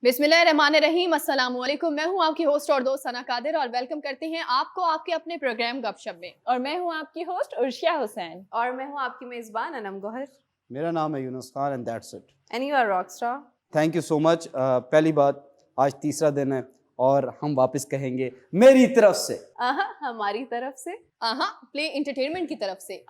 बिस्मिल्लाहिर्रहमानिर्रहीम, अस्सलाम वालेकुम। मैं हूं आपकी होस्ट और दोस्त सना कादिर और वेलकम करते हैं आपको आपके अपने प्रोग्राम गपशप में। और मैं हूं आपकी होस्ट उर्शिया हुसैन। और मैं हूं आपकी मेजबान अनम गौहर। मेरा नाम है Yunus Khan and that's it. And you are rockstar. Thank you so much. पहली बात, आज तीसरा दिन है और हम वापस कहेंगे मेरी तरफ से, हमारी तरफ से, प्ले एंटरटेनमेंट की तरफ से,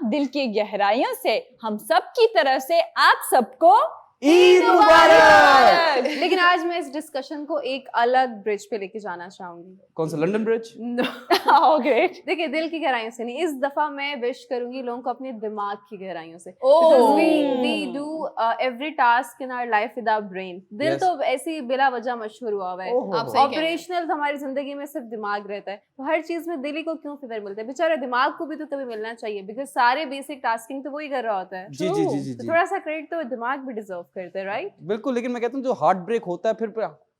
दिल की गहराइयों से हम सब की तरफ से आप सबको ईद मुबारक। लेकिन आज मैं इस डिस्कशन को एक अलग ब्रिज पे लेके जाना चाहूंगी। कौन सा, लंदन ब्रिज? Oh, great. देखिए, दिल की गहराइयों से नहीं, इस दफा मैं विश करूंगी लोगों को अपने दिमाग की गहराइयों से। We do every task in our life with our brain. दिल Yes. तो ऐसी बिला वजह मशहूर हुआ हुआ है। आप सही कह रहे हैं। ऑपरेशनल हमारी जिंदगी में सिर्फ दिमाग रहता है, तो हर चीज में दिल ही को क्यों फिक्र मिलता है? बेचारे दिमाग को भी तो कभी मिलना चाहिए, बिकॉज सारे बेसिक टास्किंग तो वही कर रहा होता है। जी जी जी जी तो जी, थोड़ा सा क्रेडिट तो दिमाग भी डिजर्व करते हैं, राइट? बिल्कुल। लेकिन मैं कहता हूँ जो हार्ट ब्रेक होता है, फिर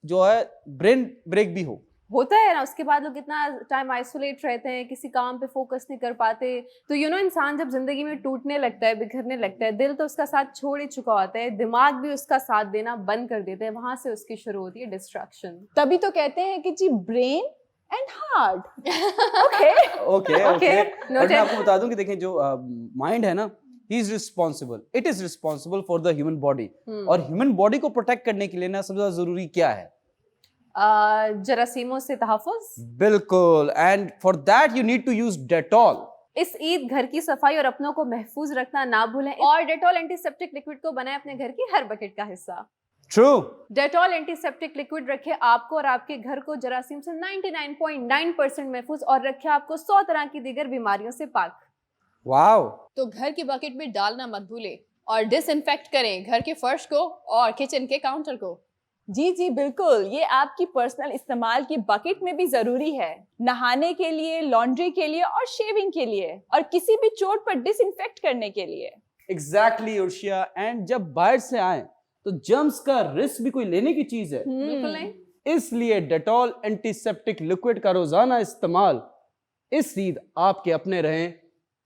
जो है ब्रेन ब्रेक भी होता है ना, उसके बाद लोग कितना टाइम आइसोलेट रहते हैं, किसी काम पे फोकस नहीं कर पाते। तो इंसान जब जिंदगी में टूटने लगता है, बिखरने लगता है, दिल तो उसका साथ छोड़ ही चुका होता है, दिमाग भी उसका साथ देना बंद कर देता है। वहां से उसकी शुरू होती है डिस्ट्रैक्शन। तभी तो कहते हैं कि जी brain and heart. Okay okay. और मैं आपको बता दूं कि देखें, जो माइंड है ना, he is responsible, it is responsible for the human body. और ह्यूमन बॉडी को प्रोटेक्ट करने के लिए ना सबसे ज्यादा जरूरी क्या है? जरासीमों से तहफ़्फ़ुज़। बिल्कुल। And for that you need to use Dettol. इस ईद घर की सफाई और अपनों को महफूज रखना ना भूलें, और डेटॉल एंटीसेप्टिक लिक्विड को बनाएं अपने घर की हर बकेट का हिस्सा। ट्रू। डेटॉल एंटीसेप्टिक लिक्विड रखे आपको और आपके घर को जरासीम से 99.9% महफूज, और रखे आपको 100 तरह की दीगर बीमारियों से पाक। वाओ। तो घर की बकेट में डालना मत भूले और डिसइंफेक्ट करें घर के फर्श को और किचन के काउंटर को। जी जी बिल्कुल, ये आपकी पर्सनल इस्तेमाल की बकेट में भी जरूरी है, नहाने के लिए, लॉन्ड्री के लिए और शेविंग के लिए, और किसी भी चोट पर डिसइंफेक्ट करने के लिए। एग्जैक्टली उर्शिया। एंड जब बाहर से आए तो जर्म्स का रिस्क भी कोई लेने की चीज है? बिल्कुल नहीं। इसलिए डेटॉल एंटीसेप्टिक लिक्विड का रोजाना इस्तेमाल इस ईद आपके अपने रहें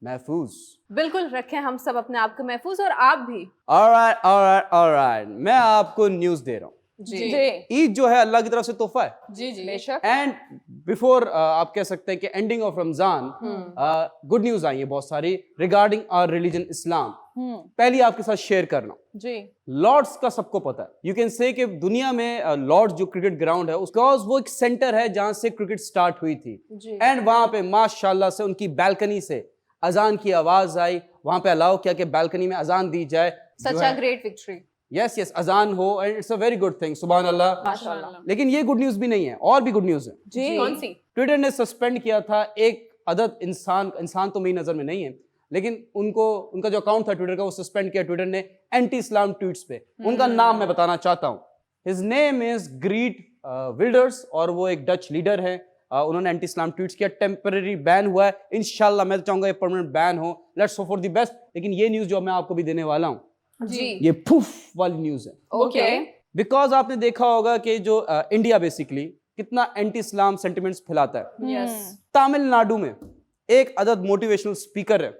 महफूज। बिल्कुल रखें हम सब अपने आप को महफूज, और आप भी। ऑलराइट, मैं आपको न्यूज दे रहा हूँ। जी। ईद जो है अल्लाह की तरफ से तोहफा है। जी जी बेशक। एंड बिफोर आप कह सकते हैं कि ending of Ramzan good news आई है बहुत सारी रिगार्डिंग आवर रिलीजन इस्लाम। पहली आपके साथ शेयर करना जी। लॉर्ड्स का सबको पता है, यू कैन से कि दुनिया में लॉर्ड्स जो क्रिकेट ग्राउंड है उसका वो एक सेंटर है जहां से क्रिकेट स्टार्ट हुई थी। एंड वहां पे माशाल्लाह से उनकी बैल्कनी से अजान की आवाज आई, वहां पे अलाउ किया कि बैल्कनी में अजान दी जाए। सच अ ग्रेट विक्ट्री। यस अजान हो, and it's a very good thing, सुभान अल्लाह। माशाल्लाह। लेकिन ये गुड न्यूज भी नहीं है, और भी गुड न्यूज है। जी। कौन सी? ट्विटर ने सस्पेंड किया था एक अदद इंसान तो मेरी नजर में नहीं है, लेकिन उनका जो अकाउंट था ट्विटर का वो सस्पेंड किया ट्विटर ने एंटी इस्लाम ट्वीट्स पे। उनका नाम मैं बताना चाहता हूँ, हिज नेम इज ग्रीट विल्डर्स, और वो एक डच लीडर है। उन्होंने एंटी इस्लाम ट्वीट्स किया, टेम्पररी बैन हुआ है। इंशाल्लाह मैं तो चाहूंगा ये परमानेंट बैन हो, let's hope for the best. लेकिन ये न्यूज जो मैं आपको भी देने वाला हूँ, जी ये फूफ वाली न्यूज है। ओके। बिकॉज आपने देखा होगा कि जो इंडिया बेसिकली कितना एंटी इस्लाम सेंटिमेंट्स फैलाता है। यस। तमिलनाडु में एक अदद मोटिवेशनल स्पीकर है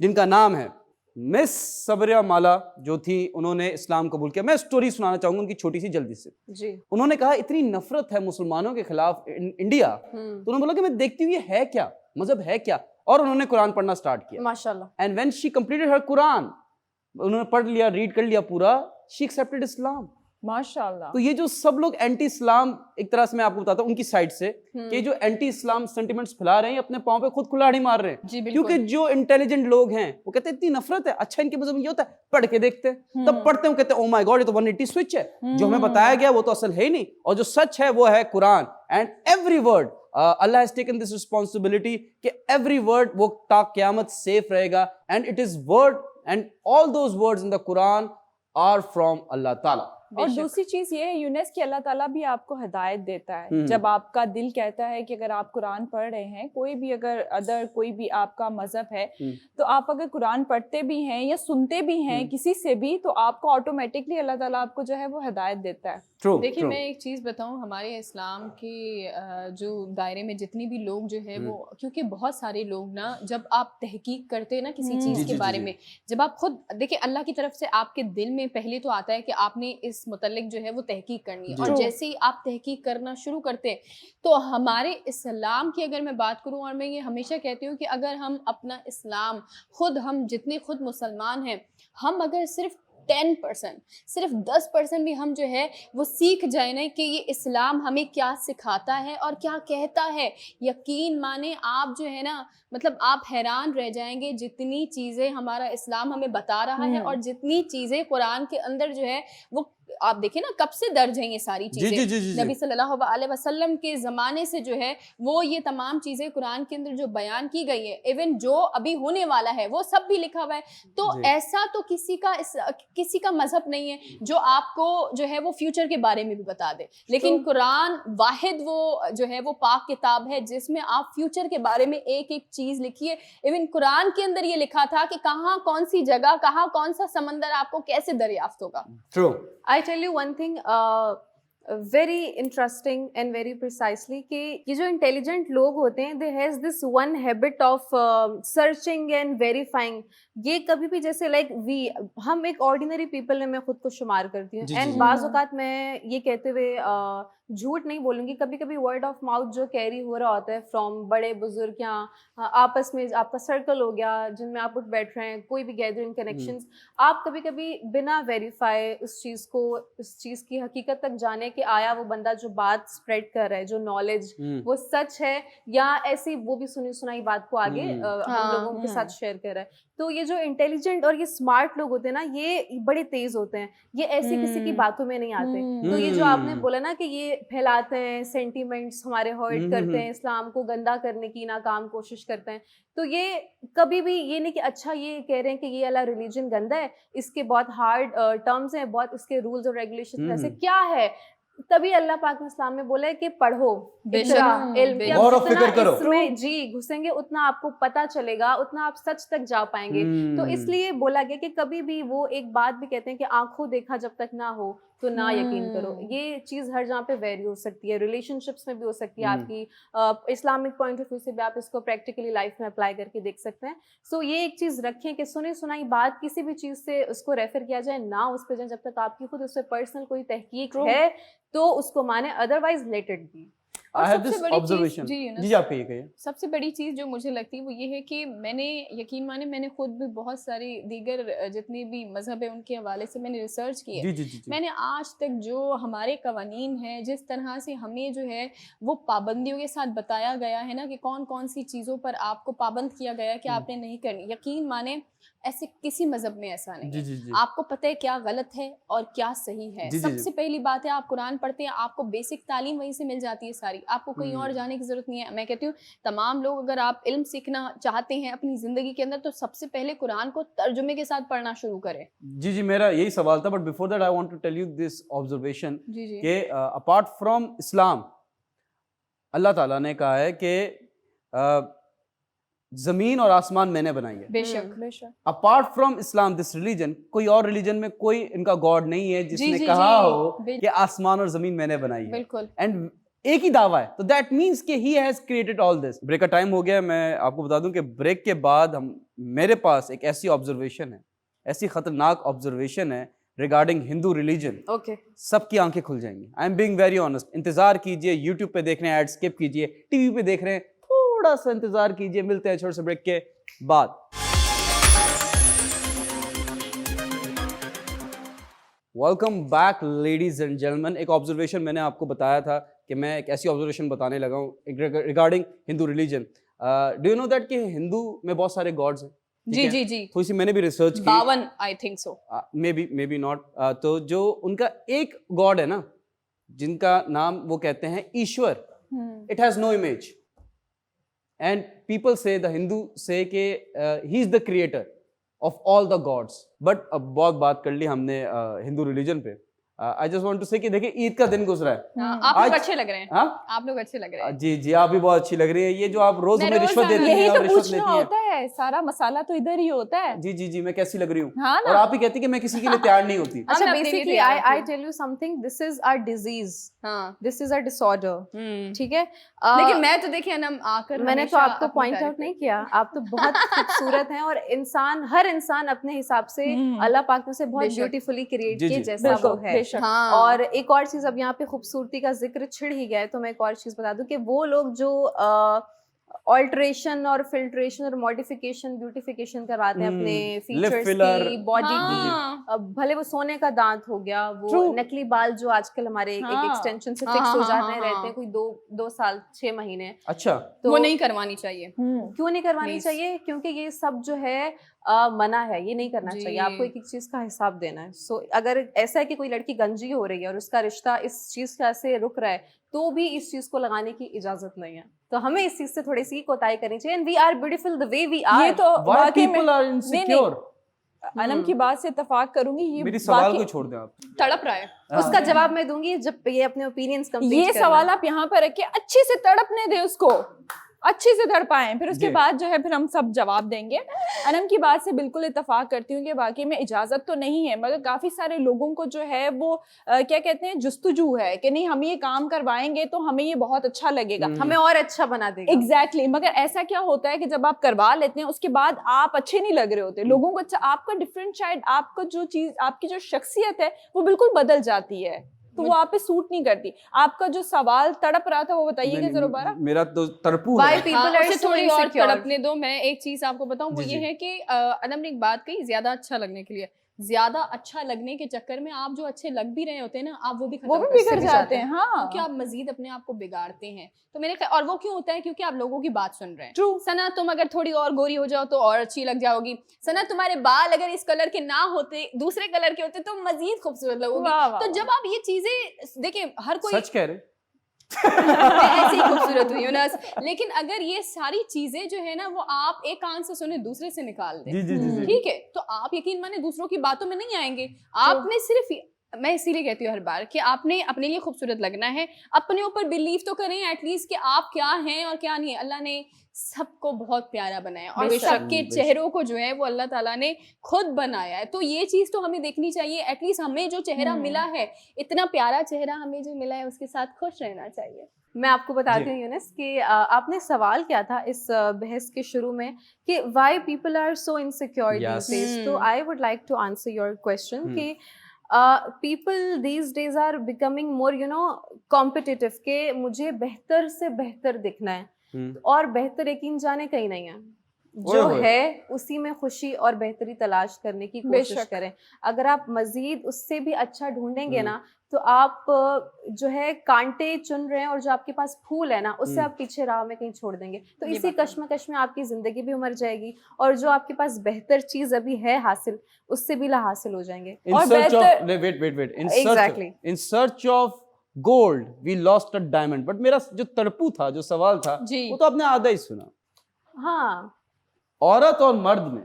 जिनका नाम है मिस सबरिया माला, जो थी, उन्होंने इस्लाम कबूल किया। मैं स्टोरी सुनाना चाहूंगा उनकी छोटी सी जल्दी से। जी। उन्होंने कहा इतनी नफरत है मुसलमानों के खिलाफ इंडिया, तो उन्होंने बोला कि मैं देखती हूँ ये है क्या, मजहब है क्या, और उन्होंने कुरान पढ़ना स्टार्ट किया। माशाल्लाह। And when she completed her Quran, उन्होंने पढ़ लिया, रीड कर लिया पूरा, शी एक्सेप्टेड इस्लाम। माशाल्लाह। तो ये जो सब लोग एंटी इस्लाम, एक तरह से मैं आपको बताता हूँ उनकी साइड से, कि जो एंटी इस्लाम सेंटिमेंट्स फैला रहे हैं अपने पांव पे खुद कुल्हाड़ी मार रहे हैं। जी बिल्कुल। क्योंकि जो इंटेलिजेंट लोग हैं वो कहते हैं इतनी नफरत है, अच्छा इनके मजहब में ये होता है, पढ़ के देखते हैं। तब पढ़ते हैं, कहते हैं ओ माय गॉड ये तो 180 स्विच है, जो हमें बताया गया वो तो असल है ही नहीं, और जो सच है वो है Quran. And every word Allah has taken this responsibility कि एवरी वर्ड वो ता क़यामत सेफ रहेगा। And it is word, and all those words in the Quran are from Allah ताला। और दूसरी चीज ये है यूनेस की अल्लाह ताला भी आपको हिदायत देता है। जब आपका दिल कहता है कि अगर आप कुरान पढ़ रहे हैं, कोई भी अगर कोई भी आपका मजहब है, तो आप अगर कुरान पढ़ते भी हैं या सुनते भी हैं किसी से भी, तो आपको ऑटोमेटिकली अल्लाह ताला आपको जो है वो हिदायत देता है। ट्रू देखिए ट्रू मैं एक चीज़ बताऊं, हमारे इस्लाम के जो दायरे में जितनी भी लोग जो है वो, क्योंकि बहुत सारे लोग ना, जब आप तहकीक करते हैं ना किसी जी चीज़ जी के जी बारे जी में, जब आप खुद देखिए अल्लाह की तरफ से आपके दिल में पहले तो आता है कि आपने इस मुतल्लिक जो है वो तहकीक करनी है, जी। और True. जैसे ही आप तहकीक करना शुरू करते हैं तो हमारे इस्लाम की अगर मैं बात करूं, और मैं ये हमेशा कहती हूँ कि अगर हम अपना इस्लाम खुद, हम जितने खुद मुसलमान हैं, हम अगर सिर्फ 10%, सिर्फ 10% भी हम जो है वो सीख जाए ना कि ये इस्लाम हमें क्या सिखाता है और क्या कहता है, यकीन माने आप जो है ना, मतलब आप हैरान रह जाएंगे जितनी चीज़ें हमारा इस्लाम हमें बता रहा है, और जितनी चीज़ें कुरान के अंदर जो है वो, आप देखिए ना कब से दर्ज हैं ये सारी जी जी चीज़ें। जी जी जी नबी सल्लल्लाहु अलैहि वसल्लम के ज़माने से जो है वो ये तमाम चीज़ें कुरान के अंदर जो बयान की गई है, इवन जो अभी होने वाला है वो सब भी लिखा हुआ है। तो जी। ऐसा तो किसी का मजहब नहीं है जो आपको जो है वो फ्यूचर के बारे में भी बता दे, लेकिन कुरान वाहिद वो जो है वो पाक किताब है जिसमें आप फ्यूचर के बारे में एक एक चीज़ लिखी है। इवन कुरान के अंदर ये लिखा था कि कहाँ कौन सी जगह, कहाँ कौन सा समंदर आपको कैसे दरियाफ्त होगा। True I tell you one thing, very interesting and very precisely कि ये जो intelligent लोग होते हैं, they has this one habit of searching and verifying. ये कभी भी जैसे like हम एक ordinary people में मैं खुद को शुमार करती हूँ, जी, जी, and जी। बाज़ औक़ात मैं ये कहते हुए झूठ नहीं बोलूँगी, कभी कभी वर्ड ऑफ माउथ जो कैरी हो रहा होता है फ्रॉम बड़े बुजुर्ग या आपस में आपका सर्कल हो गया जिनमें आप उठ बैठ रहे हैं, कोई भी गैदरिंग कनेक्शंस, आप कभी कभी बिना वेरीफाई उस चीज़ की हकीकत तक जाने कि आया वो बंदा जो बात स्प्रेड कर रहा है, जो नॉलेज वो सच है या ऐसी वो भी सुनी सुनाई बात को आगे हम लोगों के साथ शेयर कर रहा है। तो ये जो इंटेलिजेंट और ये स्मार्ट लोग होते हैं ना, ये बड़े तेज होते हैं, ये ऐसे किसी की बातों में नहीं आते। तो ये जो आपने बोला ना कि ये फैलाते हैं सेंटीमेंट्स, हमारे हर्ट करते हैं, इस्लाम को गंदा करने की नाकाम कोशिश करते हैं, तो ये कभी भी ये नहीं कि अच्छा ये कह रहे हैं कि ये वाला रिलीजन गंदा है, इसके बहुत हार्ड टर्म्स हैं, बहुत इसके रूल्स और रेगुलेशन, ऐसे क्या है, तभी अल्लाह पाक ने इस्लाम में बोला है कि पढ़ो, इल्म कि आप गौर और जितना फिक्र करो। इसमें जी घुसेंगे उतना आपको पता चलेगा, उतना आप सच तक जा पाएंगे। तो इसलिए बोला गया कि कभी भी वो एक बात भी कहते हैं कि आंखों देखा जब तक ना हो तो ना यकीन करो। ये चीज़ हर जहाँ पे वेरी हो सकती है, रिलेशनशिप्स में भी हो सकती है आपकी, इस्लामिक पॉइंट ऑफ व्यू से भी आप इसको प्रैक्टिकली लाइफ में अप्लाई करके देख सकते हैं। सो ये एक चीज़ रखें कि सुनी सुनाई बात किसी भी चीज़ से उसको रेफर किया जाए ना उस पर जाए जब तक आपकी खुद उस पर पर्सनल कोई तहकीक है तो उसको माने, otherwise let it be. I have this observation. जी आप कहिए। सबसे बड़ी चीज़ जो मुझे लगती है वो ये है कि मैंने यकीन माने मैंने खुद भी बहुत सारी दीगर जितने भी मज़हब है उनके हवाले से मैंने रिसर्च की है। जी। मैंने आज तक जो हमारे कवानीन हैं, जिस तरह से हमें जो है वो पाबंदियों के साथ बताया गया है ना कि कौन कौन सी चीज़ों पर आपको पाबंद किया गया है कि आपने नहीं करनी, यकीन माने ऐसे किसी मज़हब में ऐसा नहीं है। आपको पता है क्या गलत है और क्या सही है। सबसे पहली बात है आप कुरान पढ़ते हैं, आपको बेसिक तालीम वहीं से मिल जाती है सारी, आपको कहीं और जाने की ज़रूरत नहीं है। मैं कहती हूँ तमाम लोग अगर आप इल्म सीखना चाहते हैं अपनी ज़िंदगी के अंदर तो सबसे पहले कुरान को तर्जुमे के साथ पढ़ना शुरू करें। जी मेरा यही सवाल था, but before that I want to tell you this observation कि अपार्ट फ्रॉम इस्लाम अल्लाह ताला ने कहा है कि जमीन और आसमान मैंने बनाई है। बेशक। Apart from Islam this religion, कोई और रिलीजन में कोई इनका गॉड नहीं है जिसने कहा हो कि आसमान और जमीन मैंने बनाई है। बिल्कुल। एंड एक ही दावा है, तो दैट मींस कि he has created all this. Break का टाइम हो गया। मैं आपको बता दूं कि ब्रेक के बाद मेरे पास एक ऐसी ऑब्जर्वेशन है, ऐसी खतरनाक ऑब्जर्वेशन है रिगार्डिंग हिंदू रिलीजन। ओके, सबकी आंखें खुल जाएंगी। I am being very honest. इंतजार कीजिए, यूट्यूब पे देख रहे हैं, एड स्किप कीजिए, टीवी पे देख रहे हैं, थोड़ा सा इंतजार कीजिए। मिलते हैं छोटे से ब्रेक के बाद। Welcome back ladies and gentleman. एक ऑब्जर्वेशन मैंने आपको बताया था कि मैं एक ऐसी ऑब्जर्वेशन बताने लगा हूँ regarding Hindu religion. Do you know that कि हिंदू में बहुत सारे गॉड्स हैं? जी। थोड़ी सी मैंने भी रिसर्च की। 52 आई think so, may be not. तो जो उनका एक गॉड है ना जिनका नाम वो कहते हैं Ishwar, it has no image and people say, the Hindu say that he is the creator of all the gods. But अब बहुत बात कर ली हमने हिंदू रिलीजन पे। आई जस्ट वांट टू से कि देखिए ईद का दिन गुजरा है। आप लोग आज- अच्छे लग रहे हैं। हाँ आप लोग अच्छे लग रहे हैं। जी जी, आप भी बहुत अच्छी लग रही है। ये जो आप रोज मैं हमें रोज रिश्वत देती यही हैं तो और रिश्वत पूछना लेती हैं। होता है, सारा मसाला तो इधर ही होता है। जी जी जी, मैं कैसी लग रही हूँ? हाँ और ना। आप ही कहती कि मैं किसी के लिए तैयार नहीं होती। अच्छा, मैं अपने लिए बेसिकली तैयार आई होती tell you something, this is our disease, हाँ। दिस इज आवर डिसऑर्डर, ठीक है। लेकिन मैं तो देखिए अनम आकर मैंने तो हमेशा आपको अपनी पॉइंट तारीफ आउट नहीं किया, आप तो बहुत खूबसूरत हैं और हर इंसान अपने हिसाब से अल्लाह पाक ने उसे बहुत बेशक। ब्यूटीफुली क्रिएट जी, किया जी, जैसा बिल्कुल, वो है। बेशक। हाँ। और एक और चीज, अब यहाँ पे खूबसूरती का जिक्र छिड़ ही गया है तो मैं एक और चीज बता दूं कि वो लोग जो ऑल्ट्रेशन और फिल्ट्रेशन और मॉडिफिकेशन ब्यूटिफिकेशन करवाते हैं अपने lip फीचर्स filler। की, बॉडी की, हाँ। अब भले वो सोने का दांत हो गया, वो True। नकली बाल जो आजकल हमारे एक हाँ। एक्सटेंशन से हाँ, फिक्स हो हाँ, जाते हाँ, रहते हाँ। हैं, कोई 2 साल 6 महीने, अच्छा, तो वो नहीं करवानी चाहिए। क्यों नहीं करवानी Please। चाहिए? क्योंकि ये सब जो है मना है, ये नहीं करना जी। चाहिए। आपको एक एक चीज का हिसाब देना है। सो अगर ऐसा है कि कोई लड़की गंजी हो रही है और उसका रिश्ता इस चीज का से रुक रहा है, तो भी इस चीज को लगाने की इजाजत नहीं है। तो हमें इस चीज से थोड़ी सी कोताही करनी चाहिए। And we are beautiful the way we are. ये तो why वाकई में people are insecure? अनम की बात से इत्तेफाक करूंगी। ये मेरी सवाल वाकई- को छोड़ दें आप। तड़प रहा है। उसका जवाब मैं दूंगी जब ये अपने ओपिनियंस कंप्लीट ये सवाल आप यहाँ पर रखिए, अच्छे से तड़पने दे उसको, अच्छे से तड़पाएं, फिर उसके जी। बाद जो है फिर हम सब जवाब देंगे। अनम की बात से बिल्कुल इत्तेफाक करती हूँ कि बाकी में इजाजत तो नहीं है, मगर काफी सारे लोगों को जो है वो क्या कहते हैं, जुस्तजू है कि नहीं हम ये काम करवाएंगे तो हमें ये बहुत अच्छा लगेगा। हमें और अच्छा बना देगा। एग्जैक्टली मगर ऐसा क्या होता है कि जब आप करवा लेते हैं उसके बाद आप अच्छे नहीं लग रहे होते लोगों को। अच्छा, आपका डिफरेंट शायद आपका जो चीज, आपकी जो शख्सियत है वो बिल्कुल बदल जाती है, तो वो आप पे सूट नहीं करती। आपका जो सवाल तड़प रहा था वो बताइएगा नहीं, जरा दोबारा। मेरा तो तड़पू Why है। people हाँ, are उसे so थोड़ी और insecure? तड़पने दो। मैं एक चीज आपको बताऊं, वो जी, ये जी। है कि अनम ने एक बात कही, ज्यादा अच्छा लगने के लिए। ज्यादा अच्छा लगने के चक्कर में आप जो अच्छे लग भी रहे होते हैं ना, आप वो भी वो भी खत्म बिगड़ कर जाते हैं। हाँ, क्योंकि आप मजीद अपने आप को बिगाड़ते हैं। तो मेरे और वो क्यों होता है? क्योंकि आप लोगों की बात सुन रहे हैं। ट्रू। सना, तुम अगर थोड़ी और गोरी हो जाओ तो और अच्छी लग जाओगी। सना, तुम्हारे बाल अगर इस कलर के ना होते, दूसरे कलर के होते, तो मजीद खूबसूरत लगोगी। वाह, वाह, तो जब आप ये चीजें देखिए, हर कोई सच कह रहे? मैं ऐसी ही खूबसूरत हुई यूनस, लेकिन अगर ये सारी चीजें जो है ना वो आप एक कान से सुने दूसरे से निकाल दें, जी जी जी जी। ठीक है, तो आप यकीन माने दूसरों की बातों में नहीं आएंगे। आपने सिर्फ, मैं इसीलिए कहती हूँ हर बार कि आपने अपने लिए खूबसूरत लगना है, अपने ऊपर बिलीव तो करें एटलीस्ट कि आप क्या हैं और क्या नहीं है। अल्लाह ने सबको बहुत प्यारा बनाया और बेशक, सबके बेशक। चेहरों को जो है वो अल्लाह ताला ने खुद बनाया है। तो ये चीज तो हमें देखनी चाहिए। एटलीस्ट हमें जो चेहरा मिला है, इतना प्यारा चेहरा हमें जो मिला है, उसके साथ खुश रहना चाहिए। मैं आपको बताती हूँ यूनिस कि आपने सवाल किया था इस बहस के शुरू में कि why people are so insecure these Yes. Days. तो I would like to answer your question कि people these days are becoming more competitive के मुझे बेहतर से बेहतर दिखना है, और बेहतर यकीन जाने कहीं नहीं है। जो ओए होए। है उसी में खुशी और बेहतरी तलाश करने की कोशिश बेशक। करें। अगर आप मजीद उससे भी अच्छा ढूंढेंगे ना, तो आप जो है कांटे चुन रहे हैं और जो आपके पास फूल है ना, उससे आप पीछे राह में कहीं छोड़ देंगे। तो ये इसी बात है। कश्मकश में आपकी जिंदगी भी मर जाएगी और जो आपके पास बेहतर चीज अभी है हासिल, उससे भी ला हासिल हो जाएंगे। In और search बेहतर- of wait Exactly. in search of gold we lost a diamond। But मेरा जो तड़पू था, जो सवाल था, जी। वो तो आपने आधा ही सुना। हाँ, औरत और मर्द में,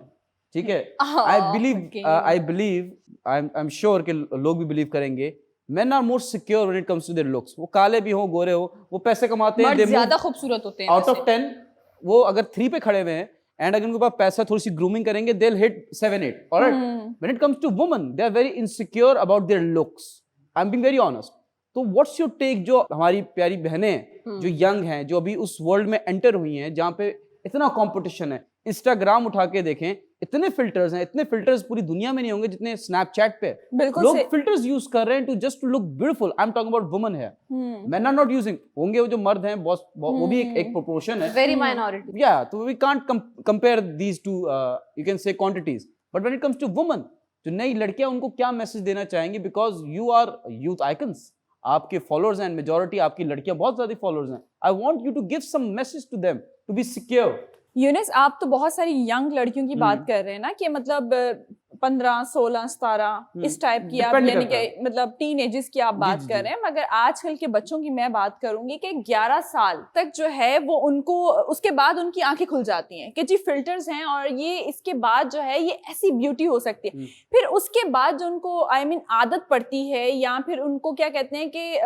ठीक है, आई okay. Believe I am sure कि लोग भी बिलीव करेंगे, men are more secure when it comes to their looks। वो काले भी हो, गोरे हो, वो पैसे कमाते हैं, मर्द ज्यादा खूबसूरत होते हैं आउट ऑफ वैसे। 10 वो अगर 3 पे खड़े हुए हैं एंड अगर उनके पास पैसा, थोड़ी सी ग्रूमिंग करेंगे, they'll hit 7-8। Alright, when it comes to women they are very insecure about their looks। I'm being very honest। तो व्हाट्स योर टेक, जो हमारी प्यारी बहनें हैं, जो यंग हैं, जो अभी उस वर्ल्ड में एंटर हुई हैं जहाँ पे इतना कंपटीशन है। इंस्टाग्राम उठा के देखें, इतने फिल्टर्स हैं, इतने फिल्टर्स पूरी दुनिया में नहीं होंगे जितने स्नैपचैट पे। बिल्कुल लोग से- फिल्टर्स यूज कर रहे हैं to just to look beautiful. I am talking about women है, men are not using। होंगे वो जो मर्द हैं, वो भी एक प्रोपोर्शन है। Very minority. Yeah, so we can't compare these two, you can say quantities। But when it comes to women, जो नई लड़कियां, उनको क्या मैसेज देना चाहेंगे? Because you are youth icons, आपके फॉलोअर्स हैं, मेजॉरिटी आपकी लड़कियां बहुत ज्यादा फॉलोअर्स हैं। I want you to give some message to them to be secure। Younis, आप तो बहुत सारी यंग लड़कियों की बात कर रहे हैं ना कि मतलब 15, 16, 17 इस टाइप की आप Depend यानी करता कि मतलब टीन एजेस की आप बात जी, कर जी। रहे हैं, मगर आजकल के बच्चों की मैं बात करूंगी कि 11 साल तक जो है वो उनको उसके बाद उनकी आंखें खुल जाती हैं कि जी फिल्टर्स हैं और ये इसके बाद जो है ये ऐसी ब्यूटी हो सकती है। फिर उसके बाद जो उनको आदत पड़ती है या फिर उनको क्या कहते हैं कि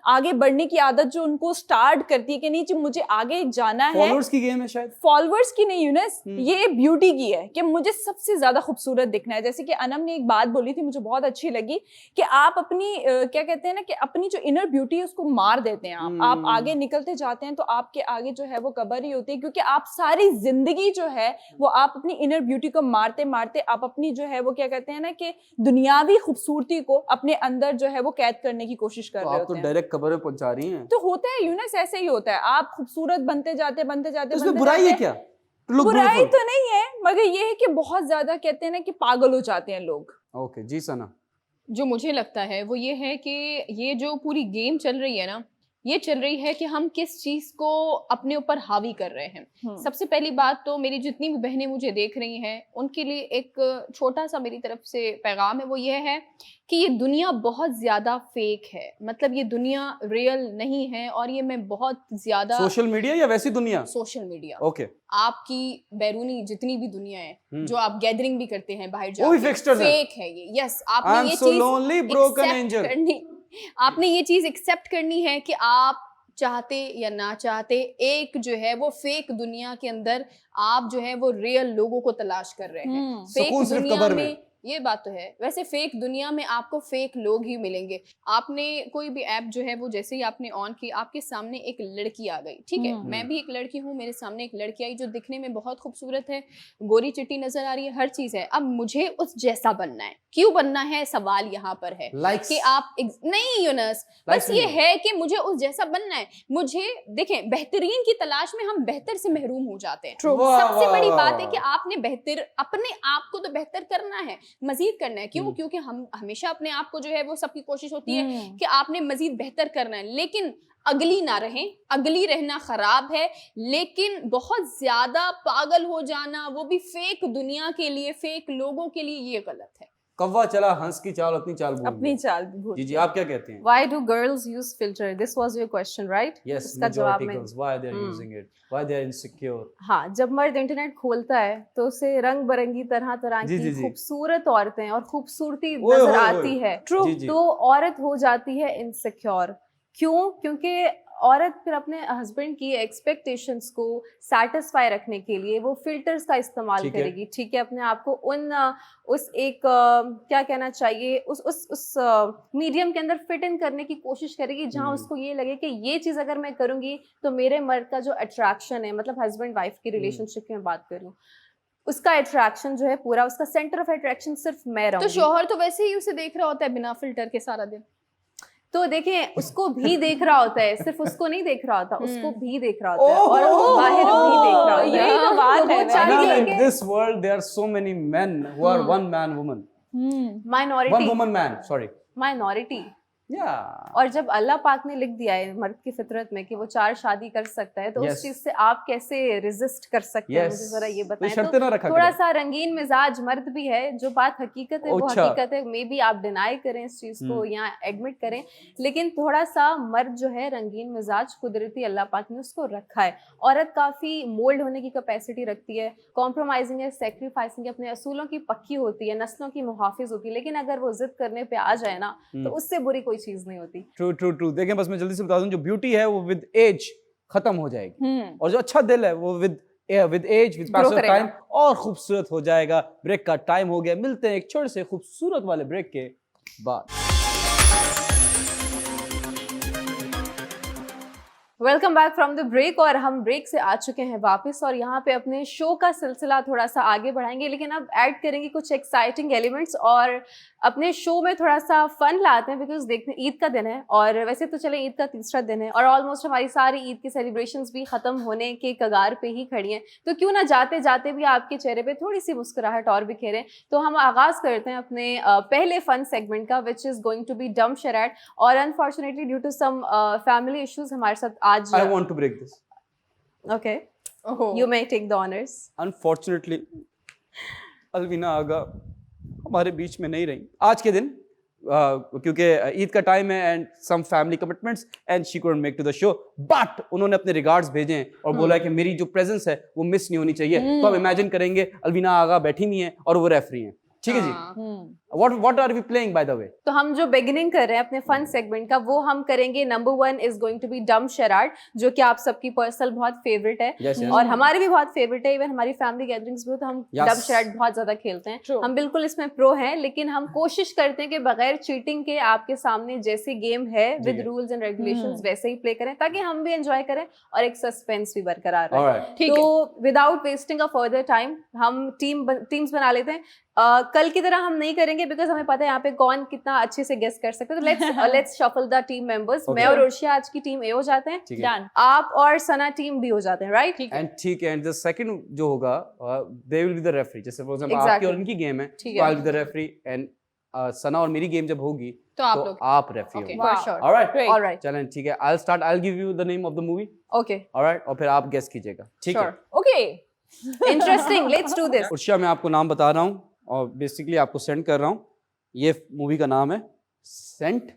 आगे बढ़ने की आदत जो उनको स्टार्ट करती है कि नहीं जी मुझे आगे जाना है, फॉलोअर्स की गेम है शायद। फॉलोअर्स की नहीं यूनस, ये ब्यूटी की है कि मुझे सबसे ज्यादा खूबसूरत दिखना है। जैसे कि अनम ने एक बात बोली थी मुझे बहुत अच्छी लगी कि आप अपनी क्या कहते हैं ना कि अपनी जो इनर ब्यूटी है उसको मार देते हैं आप आगे निकलते जाते हैं तो आपके आगे जो है वो कब्र ही होती है, क्योंकि आप सारी जिंदगी जो है वो आप अपनी इनर ब्यूटी को मारते मारते आप अपनी जो है वो क्या कहते हैं ना कि दुनियावी खूबसूरती को अपने अंदर जो है वो कैद करने की कोशिश कर तो रहे आप तो होते हैं। डायरेक्ट कब्र में पहुंचा रही हैं। तो होता है यूनस, ऐसे ही होता है, आप खूबसूरत बनते जाते बनते जाते इसमें बनते बुराई है जाते। क्या? To look बुराई beautiful. तो नहीं है, मगर ये है कि बहुत ज्यादा कहते हैं ना कि पागल हो जाते हैं लोग। ओके जी सना। जो मुझे लगता है वो ये है कि ये जो पूरी गेम चल रही है ना, ये चल रही है कि हम किस चीज़ को अपने ऊपर हावी कर रहे हैं। सबसे पहली बात तो मेरी जितनी भी बहनें मुझे देख रही हैं उनके लिए एक छोटा सा मेरी तरफ से पैगाम है, वो ये है कि ये दुनिया बहुत ज़्यादा फेक है, मतलब ये दुनिया रियल नहीं है। और ये मैं बहुत ज़्यादा सोशल मीडिया या वैसी दुनिया? Social media, okay. आपकी बैरूनी जितनी भी दुनिया है जो आप गैदरिंग भी करते हैं बाहर वो भी जाके, fixtures हैं। फेक है ये। यस, आपने I'm ये so चीज lonely, broken accept angel. आपने ये चीज एक्सेप्ट करनी है कि आप चाहते या ना चाहते एक जो है वो फेक दुनिया के अंदर आप जो है वो रियल लोगों को तलाश कर रहे हैं। फेक सुकून सिर्फ दुनिया कब्र में में। ये बात तो है। वैसे फेक दुनिया में आपको फेक लोग ही मिलेंगे। आपने कोई भी ऐप जो है वो जैसे ही आपने ऑन की, आपके सामने एक लड़की आ गई, ठीक है, मैं भी एक लड़की हूँ, मेरे सामने एक लड़की आई जो दिखने में बहुत खूबसूरत है, गोरी चिट्टी नजर आ रही है, हर चीज है। अब मुझे उस जैसा बनना है। क्यों बनना है सवाल यहाँ पर है कि आप नहीं यूनस, बस ये है कि मुझे उस जैसा बनना है। मुझे देखें, बेहतरीन की तलाश में हम बेहतर से महरूम हो जाते हैं। सबसे बड़ी बात है कि आपने बेहतर अपने आप को तो बेहतर करना है, मजीद करना है। क्यों? क्योंकि हम हमेशा अपने आप को जो है वो सबकी कोशिश होती है कि आपने मजीद बेहतर करना है, लेकिन अगली ना रहें। अगली रहना खराब है, लेकिन बहुत ज्यादा पागल हो जाना वो भी फेक दुनिया के लिए, फेक लोगों के लिए, ये गलत है। कौवा चला हंस की चाल अपनी चाल भूल अपनी गया। चाल भी भूल जी जी, आप क्या कहते हैं? Why do girls use filter? This was your question, right? Yes, इसका जवाब majority मैं girls, why they are using it? Why they are insecure? हाँ, जब मर्द इंटरनेट खोलता है तो उसे रंग बिरंगी तरह तरह जी, की जी, जी। खूबसूरत औरतें और खूबसूरती ओए, नजर ओए, ओए। आती है। जी, जी। तो औरत हो जाती है इनसिक्योर। क्यों? क्योंकि औरत फिर अपने हस्बैंड की एक्सपेक्टेशंस को सैटिस्फाई रखने के लिए वो फिल्टर्स का इस्तेमाल ठीक है। करेगी, ठीक है, अपने आप को उस एक क्या कहना चाहिए, उस मीडियम के अंदर फिट इन करने की कोशिश करेगी जहां उसको ये लगे कि ये चीज अगर मैं करूंगी तो मेरे मर्द का जो अट्रैक्शन है, मतलब हस्बैंड वाइफ की रिलेशनशिप की मैं बात कर रही हूँ, उसका अट्रैक्शन जो है पूरा, उसका सेंटर ऑफ अट्रैक्शन सिर्फ मैं तो रहूंगी। शौहर तो वैसे ही उसे देख रहा होता है बिना फिल्टर के सारा दिन। तो देखें, उसको भी देख रहा होता है, सिर्फ उसको नहीं देख रहा होता, उसको भी देख रहा होता है और ओह! बाहर भी देख रहा होता है। यही तो बात तो वो है। चाहती Now है in कि this world there are so many men who are one man woman. One minority, woman man, sorry. Minority. Yeah. और जब अल्लाह पाक ने लिख दिया है मर्द की फितरत में कि वो 4 शादी कर सकता है, तो Yes. उस चीज से आप कैसे रेजिस्ट कर सकते हैं, Yes. मुझे जरा ये कोई बताएं। शर्तें ना रखा थोड़ा करें। सा रंगीन मिजाज मर्द भी है, जो बात हकीकत है वो अच्छा। हकीकत है, मे बी आप डिनाई करें इस चीज को या एडमिट करें, लेकिन थोड़ा सा मर्द जो है रंगीन मिजाज कुदरती अल्लाह पाक ने उसको रखा है। औरत काफी मोल्ड होने की कैपेसिटी रखती है, कॉम्प्रोमाइजिंग है, सेक्रीफाइसिंग है, अपने असूलों की पक्की होती है, नस्लों की मुहाफिज होती है, लेकिन अगर वो जिद करने पे आ जाए ना तो उससे बुरी कोई चीज नहीं होती। True true true. देखें, बस मैं जल्दी से बता दूं, जो ब्यूटी है वो विद एज खत्म हो जाएगी और जो अच्छा दिल है वो with age, with pass of करेगा। टाइम और खूबसूरत हो जाएगा। ब्रेक का टाइम हो गया, मिलते हैं एक छोटे से खूबसूरत वाले ब्रेक के बाद। Welcome back from the break, और हम ब्रेक से आ चुके हैं वापस और यहाँ पे अपने शो का सिलसिला थोड़ा सा आगे बढ़ाएंगे, लेकिन अब ऐड करेंगे कुछ एक्साइटिंग एलिमेंट्स और अपने शो में थोड़ा सा फन लाते हैं, बिकॉज देखते ईद का दिन है और वैसे तो चले ईद का तीसरा दिन है और ऑलमोस्ट हमारी सारी ईद की सेलिब्रेशंस भी खत्म होने के कगार पे ही खड़ी हैं, तो क्यों ना जाते जाते भी आपके चेहरे पे थोड़ी सी मुस्कुराहट और बिखेरें। तो हम आगाज करते हैं अपने पहले फन सेगमेंट का, which is going to be dumb charades, और unfortunately due to some family issues हमारे साथ आज I want to break this. Okay, you may take the honors. Unfortunately, Alvina Aga हमारे बीच में नहीं रही आज के दिन, क्योंकि ईद का टाइम है and some family commitments and she couldn't make to the show, but उन्होंने अपने रिगार्ड्स भेजे हैं और बोला है कि मेरी जो प्रेजेंस है वो मिस नहीं होनी चाहिए। तो हम इमेजिन करेंगे अलवीना आगा बैठी हुई हैं और वो रेफरी हैं, ठीक है जी। What are we playing by the way? तो हम जो बिगिनिंग कर रहे हैं अपने फन सेगमेंट का, वो हम करेंगे। Number 1 is going to be dumb charades, जो कि आप सबकी पर्सनल बहुत फेवरेट है। Yes, yes. और हमारी भी बहुत फेवरेट है। इवन हमारी फैमिली गैदरिंग्स में हो तो हम Yes. डम शराड बहुत ज्यादा खेलते हैं। True. हम बिल्कुल इसमें प्रो हैं, लेकिन हम कोशिश करते हैं कि बगैर चीटिंग के आपके सामने जैसे गेम है विद रूल्स एंड रेगुलेशंस वैसे ही प्ले करें, ताकि हम भी एंजॉय करें और एक सस्पेंस भी बरकरार रहे। Alright. ठीक है। तो without wasting a further time हम टीम्स बना लेते हैं। कल की तरह हम नहीं करेंगे, बिकॉज हमें पता है यहाँ पे कौन कितना अच्छे से गेस कर सकते हैं। तो let's shuffle the team members. मैं और उर्शिया आज की टीम ए हो जाते हैं, ठीक है। Done. आप और सना टीम बी हो जाते हैं, राइट? एंड ठीक है, एंड द सेकंड जो होगा they will be the referee. जैसे फॉर एग्जांपल Exactly. आपकी और इनकी गेम है, ठीक तो है। I will be the referee and Sana और मेरी गेम जब होगी तो आप तो लोग आप रेफरी Okay. होंगे। For Wow. Sure. Alright, Great. Alright, चलें ठीक है। I start, I will give you the name of the movie, okay, alright, और फिर आप गेस कीजिएगा, ठीक है। Sure, Okay. Interesting, let's do this. Urshiya, मैं आपको नाम बता रहा हूँ और बेसिकली आपको सेंड कर रहा हूँ। ये मूवी का नाम है सेंट।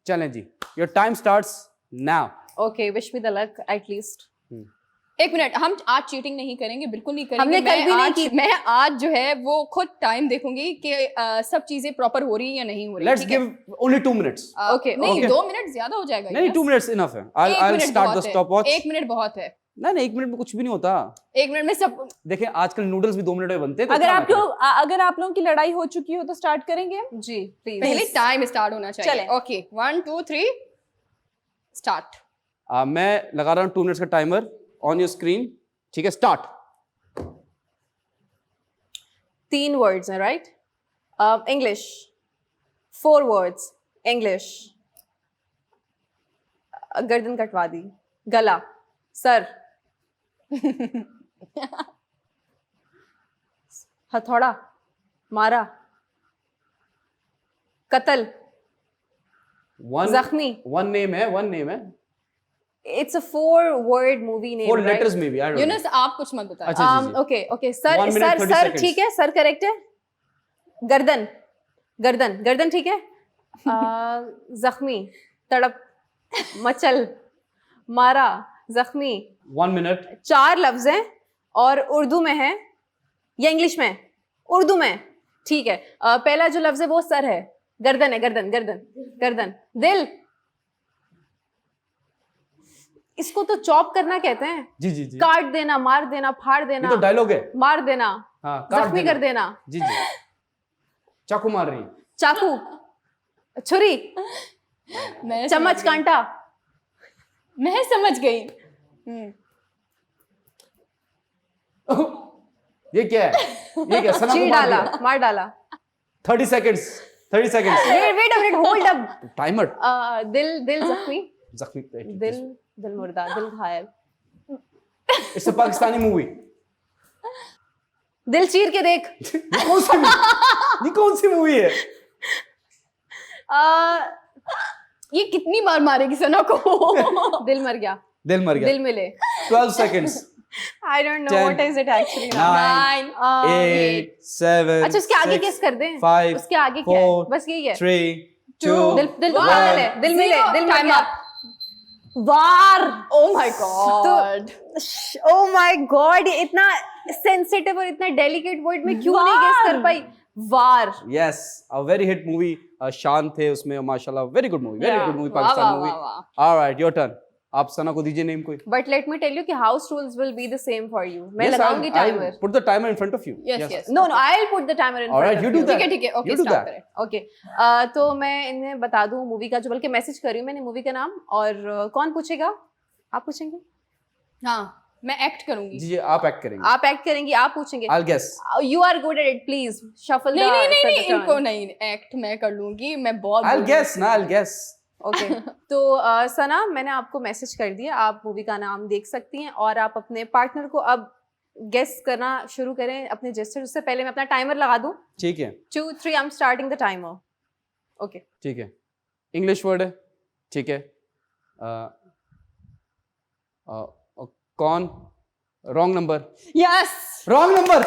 चलें जी, your time starts now. Okay, wish me the luck at least. एक मिनट, हम आज चीटिंग नहीं करेंगे, बिल्कुल नहीं करेंगे। हमने कल भी नहीं की। मैं आज जो है वो खुद टाइम देखूंगी कि सब चीजें प्रॉपर हो रही हैं या नहीं हो रही। Let's give only 2 minutes. Okay, नहीं, okay. 2 मिनट ज्यादा हो जाएगा। नहीं, 2 मिनट्स इनफ है। I will start the stop watch. 1 minute बहुत है। नहीं, 1 मिनट में कुछ भी नहीं होता। 1 मिनट में सब। देखें, आजकल नूडल्स भी 2 मिनट में बनते हैं। तो अगर इतना आप ना लोग अगर आप लोगों की लड़ाई हो चुकी हो तो स्टार्ट करेंगे। जी प्लीज। पहले टाइम स्टार्ट होना चाहिए। चलें। Okay, 1 2 3 start. करें। मैं लगा रहा हूँ 2 मिनट्स का टाइमर ऑन योर स्क्रीन, ठीक है। स्टार्ट। 3 वर्ड्स हैं, राइट? इंग्लिश। 4 words English. गर्दन कटवा दी, गला, सर, हथौड़ा, मारा, कत्ल, जख्मी। वन नेम है। It's a 4 word movie name, 4 letters में भी, आई डोंट नो। यूनुस, आप कुछ मत बताओ। अच्छा जी, जी। Okay okay, sir 1 minute, sir 30 sir seconds. ठीक है, सर करेक्ट है। गर्दन, गर्दन गर्दन ठीक है। जख्मी, तड़प, मचल, मारा, जख्मी। 1 मिनट। 4 लफ्ज हैं और उर्दू में है या इंग्लिश में? उर्दू में, ठीक है। पहला जो लफ्ज है वो सर है, गर्दन है, गर्दन गर्दन गर्दन। दिल, इसको तो चॉप करना कहते हैं। जी जी जी, काट देना, मार देना, फाड़ ये देना, तो डायलॉग है। मार देना, हाँ, काट जख्मी देना। कर देना, जी जी, चाकू मार रही है। चाकू, छुरी, मैं चम्मच, समझ गई। कांटा। मैं समझ गई। ये क्या है? ये क्या? सना को चीर मार डाला, दिया। मार डाला। 30 seconds. 30 seconds. Wait a minute, hold up. Timer. दिल, दिल जख्मी, जख्मी। दिल, दिल मुर्दा, दिल घायल। It's a Pakistani movie. दिल चीर के देख। ये कौन सी मूवी है? ये कितनी बार मारेगी सना को? दिल मर गया, दिल मर गया। दिल मिले। 12 seconds. I don't know 10, what is it actually now. 9, 8, 7. अच्छा, उसके आगे 6, किस कर दें? 5, उसके आगे क्या है? 4, बस यही है। 3, 2, दिल, दिल तो पागल है, दिल मिले, दिल मर Time गया। up. War. Oh my God. Oh my God, ये इतना सेंसिटिव और इतना डेलिकेट वर्ड में क्यों नहीं गेस कर पाई? वार। Yes, a very hit movie. शान थे उसमें, माशाल्लाह, very good movie, very Yeah. good movie, वाह, पाकिस्तान वाह, movie. वाह, वाह। All right, your turn. आप सना को दीजिए नेम कोई। But let me tell you कि house rules will be the same for you. मैं Yes, लगाऊंगी I'll timer. put the timer in front of you. Yes, yes. No, no, I'll put the timer in All right, front you of do you. that. ठीक है, okay, You do start that. करें। Okay, तो मैं इन्हें बता दूं movie का, जो बल्कि मैसेज कर रही हूँ मैंने मूवी का नाम। और कौन पूछेगा? आप पूछेंगे? हाँ, मैं एक्ट करूंगी। जी, आप एक्ट करेंगे। आप एक्ट करेंगे, आप पूछेंगे? I'll guess. You are good at it, please. Shuffle नहीं the नहीं नहीं for the नहीं, turn. इनको नहीं, एक्ट मैं कर लूंगी, मैं बहुत I'll guess ना, I'll guess. ओके तो सना, मैंने आपको मैसेज कर दिया, आप मूवी का नाम देख सकती हैं और आप अपने पार्टनर को अब गेस करना शुरू करें अपने जेस्चर। उससे पहले मैं अपना टाइमर लगा दूं। ठीक है, 2 3 I am starting the timer. Okay, ठीक है। इंग्लिश वर्ड है, ठीक है। कौन? Wrong number. Yes. Wrong number.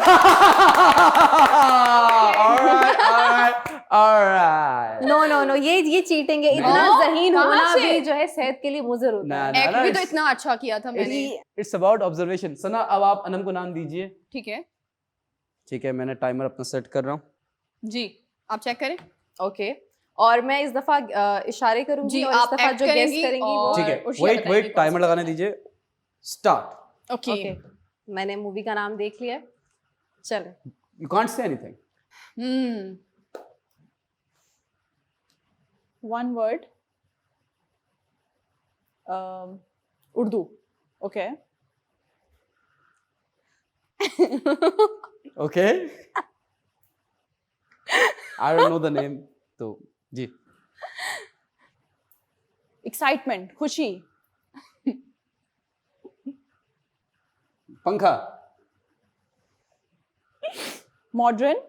Alright. No ये चीटिंग है। इतना नो, ज़हीन कहाँ होना से? भी जो है सेहत के लिए मुज़र होता है। ना, एक्ट भी तो it's- इतना अच्छा किया था मैंने। It's about observation. सना, अब आप अनम को नाम दीजिए। ठीक है ठीक है, मैंने टाइमर अपना सेट कर रहा हूँ। जी, आप चेक करें। ओके, और मैं इस दफा इशारे करूंगी जी, और आप इस दफा act जो गेस करेंगी करेंगी वो और- ठीक है, उर्शिया वेट बताएंगी कौन टाइमर लगाने दीजिए। स्टार्ट। Okay okay. मैंने मूवी का नाम देख लिया है, चलो। You can't say anything. One word. Urdu. Okay. Okay, I don't know the name, तो जी। Excitement. खुशी. पंखा। Modern.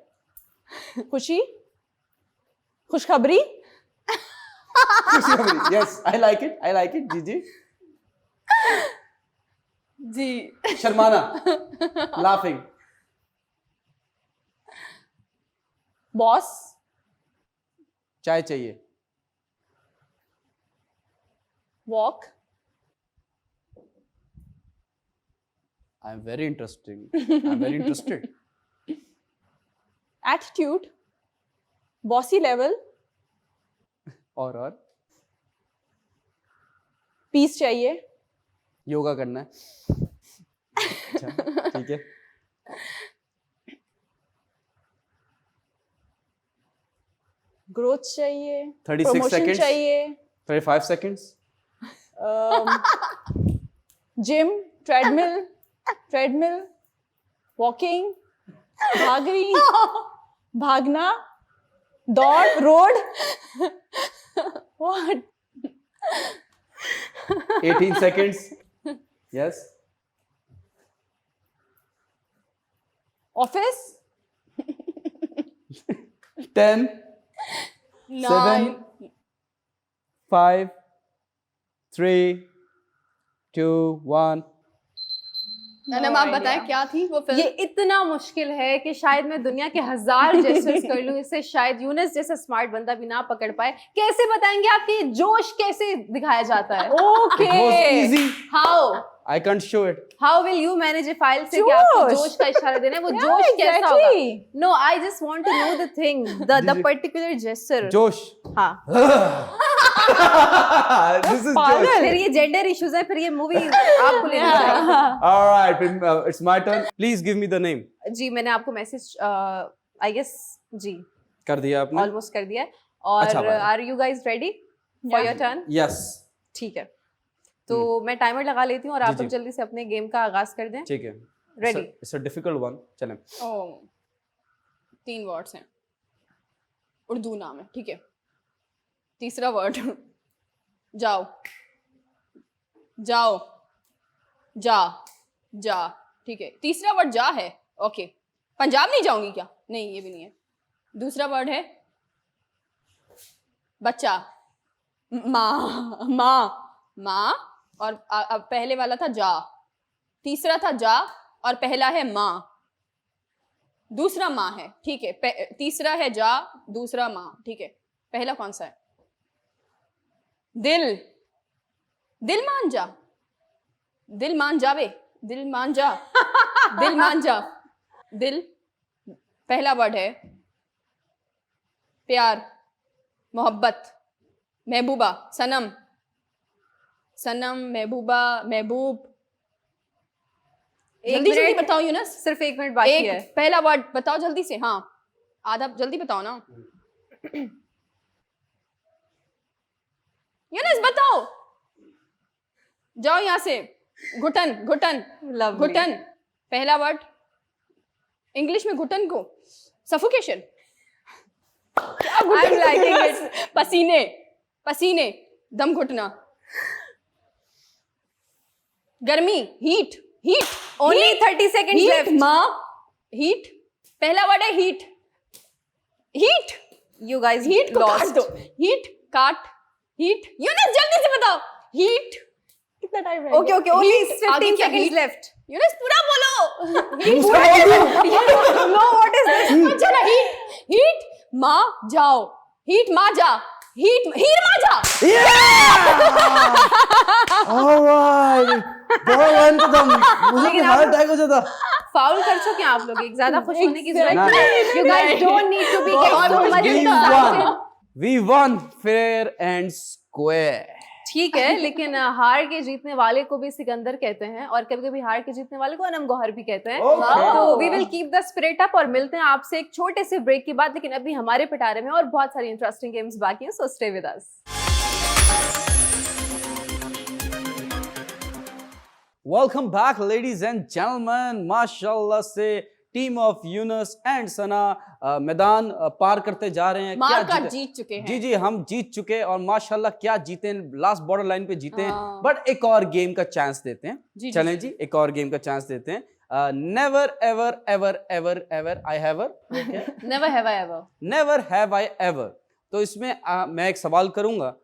खुशी. खुशखबरी. खुशखबरी। Yes, I like it. जी जी। जी शर्माना। लाफिंग। Boss. चाय चाहिए। Walk. I am very interested. Attitude. Bossy level. और Peace चाहिए. योगा करना है। अच्छा, ठीक है। Growth चाहिए. 36 Promotion seconds. चाहिए. 35 seconds. Gym. Treadmill. Walking. भाग रही. भागना. दौड़. Road. What? 18 seconds. Yes. Office. 10, 7, 5, 3, 2, 1. Anam, आप बताएं क्या थी वो ये फिल्म? इतना मुश्किल है कि शायद मैं दुनिया के 1000 जेस्चर्स कर लूं, इससे शायद यूनस जैसा स्मार्ट बंदा भी ना पकड़ पाए। कैसे बताएंगे आप कि जोश कैसे दिखाया जाता है? It was Okay. easy. How I can't show it. How will you manage A file से कि आपको जोश. जोश का इशारा देना है? वो Yeah, जोश कैसा होगा? exactly. No, I just want to know the thing, the particular gesture. जोश. हाँ, This is पागल. Josh. फिर ये जेंडर इश्यूज है, फिर ये मूवी आपको लेनी चाहिए। All right, it's my turn. Please give me the name. जी, मैंने आपको मैसेज आई गेस जी कर दिया आपने? ऑलमोस्ट कर दिया है। और अच्छा भाई. Are you guys ready for your turn? Yes. ठीक है, तो मैं टाइमर लगा लेती हूँ और आप जी, लोग जी. जल्दी से अपने गेम का आगाज कर दें। ठीक है. Ready? It's a difficult one. चलें. ओह, 3 वर्ड्स हैं, उर्दू नाम है। ठीक है, तीसरा वर्ड जाओ। जा। ठीक है, तीसरा वर्ड जा है। ओके, पंजाब नहीं जाऊंगी क्या? नहीं, ये भी नहीं है। दूसरा वर्ड है बच्चा। माँ और अब पहले वाला था जा, तीसरा था जा और पहला है माँ, दूसरा माँ है। ठीक है, तीसरा है जा, दूसरा माँ। ठीक है, पहला कौन सा है? दिल मान जा। दिल मान जावे। दिल मान जा। दिल मान जा। दिल पहला वर्ड है प्यार, मोहब्बत, महबूबा, सनम, महबूबा, महबूब। जल्दी जल्दी बताओ यूनस, सिर्फ 1 मिनट बाकी है। पहला वर्ड बताओ जल्दी से। हाँ, आधा जल्दी बताओ ना। यूनस बताओ, जाओ यहाँ से। घुटन। Lovely. पहला वर्ड इंग्लिश में घुटन को सफोकेशन। I'm liking it. पसीने, दम घुटना। गर्मी, हीट। Only 30 seconds left. माँ, हीट पहला वर्ड है। हीट You guys हीट को काट lost. दो। हीट यूनस जल्दी से बताओ। हीट कितना टाइम है? ओके ओके, ओनली Heat, आगे 15 क्या seconds heat? left. यूनुस पूरा बोलो। दूसरा बोल No, what is this? अच्छा ना, हीट मा जाओ, हीट मा जा, हीर मा जा। ऑलराइट, बहुत एकदम मुझे लेकिन हार्ट आप- अटैक हो जाता। फाउल कर चुके हैं आप लोग, एक ज्यादा खुश होने की जरूरत Exactly. नहीं है. You guys don't need to be get so much We excited. won. We won fair and square. ठीक है, लेकिन हार के जीतने वाले को भी सिकंदर कहते हैं और कभी कभी हार के जीतने वाले को अनम गौहर भी कहते हैं। Okay. तो we will keep the spirit up और मिलते हैं आपसे एक छोटे से ब्रेक के बाद, लेकिन अभी हमारे पिटारे में और बहुत सारी इंटरेस्टिंग गेम्स बाकी हैं, so stay with us. Welcome back, ladies and gentlemen. माशाल्लाह से टीम ऑफ यूनुस एंड सना मैदान पार करते जा रहे हैं। मार क्या का जीते? जीत चुके हैं। जी जी, हम जीत चुके और माशाल्लाह क्या जीते, लास्ट बॉर्डर लाइन पे जीते हैं। हाँ। बट एक और गेम का चांस देते हैं। जी, चलें जी, एक और गेम का चांस देते हैं। Never ever ever ever ever I have never have I ever. Never have I ever. तो इसमें मैं एक सवाल करूंगा,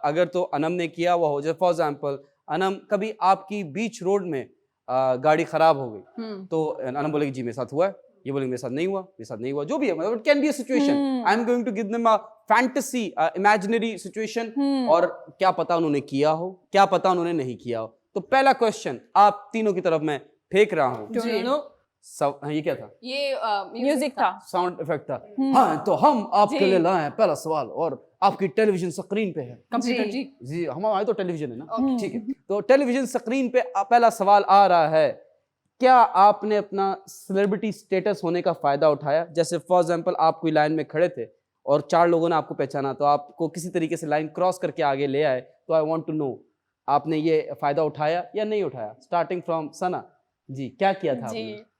अगर तो अनम ने किया हुआ हो, जैसे फॉर एग्जाम्पल अनम कभी आपकी बीच रोड में गाड़ी खराब हो गई, तो अनम बोलेगी जी मेरे साथ हुआ है, ये बोलेंगे मेरे साथ नहीं हुआ, मेरे साथ नहीं हुआ, जो भी है, मतलब it can be a situation. I am going to give them a fantasy imaginary situation, और क्या पता उन्होंने किया हो, क्या पता उन्होंने नहीं किया हो। तो पहला क्वेश्चन आप तीनों की तरफ मैं फेंक रहा हूँ। सब ये क्या था? ये म्यूजिक था। साउंड इफेक्ट था। हाँ, तो हम आपके लिए लाए हैं पहला सवाल, और आपकी टेलीविजन स्क्रीन पे है। कंप्यूटर जी। जी, हमारे तो टेलीविजन है ना। Okay. ठीक है, तो टेलीविजन स्क्रीन पे पहला सवाल आ रहा है, क्या आपने अपना सेलिब्रिटी स्टेटस होने का फायदा उठाया? जैसे फॉर एग्जांपल आप कोई लाइन में खड़े थे और 4 लोगों ने आपको पहचाना, तो आपको किसी तरीके से लाइन क्रॉस करके आगे ले आए, तो आई वांट टू नो आपने ये फायदा उठाया या नहीं उठाया? स्टार्टिंग फ्रॉम सना जी, क्या किया था जी, आपने?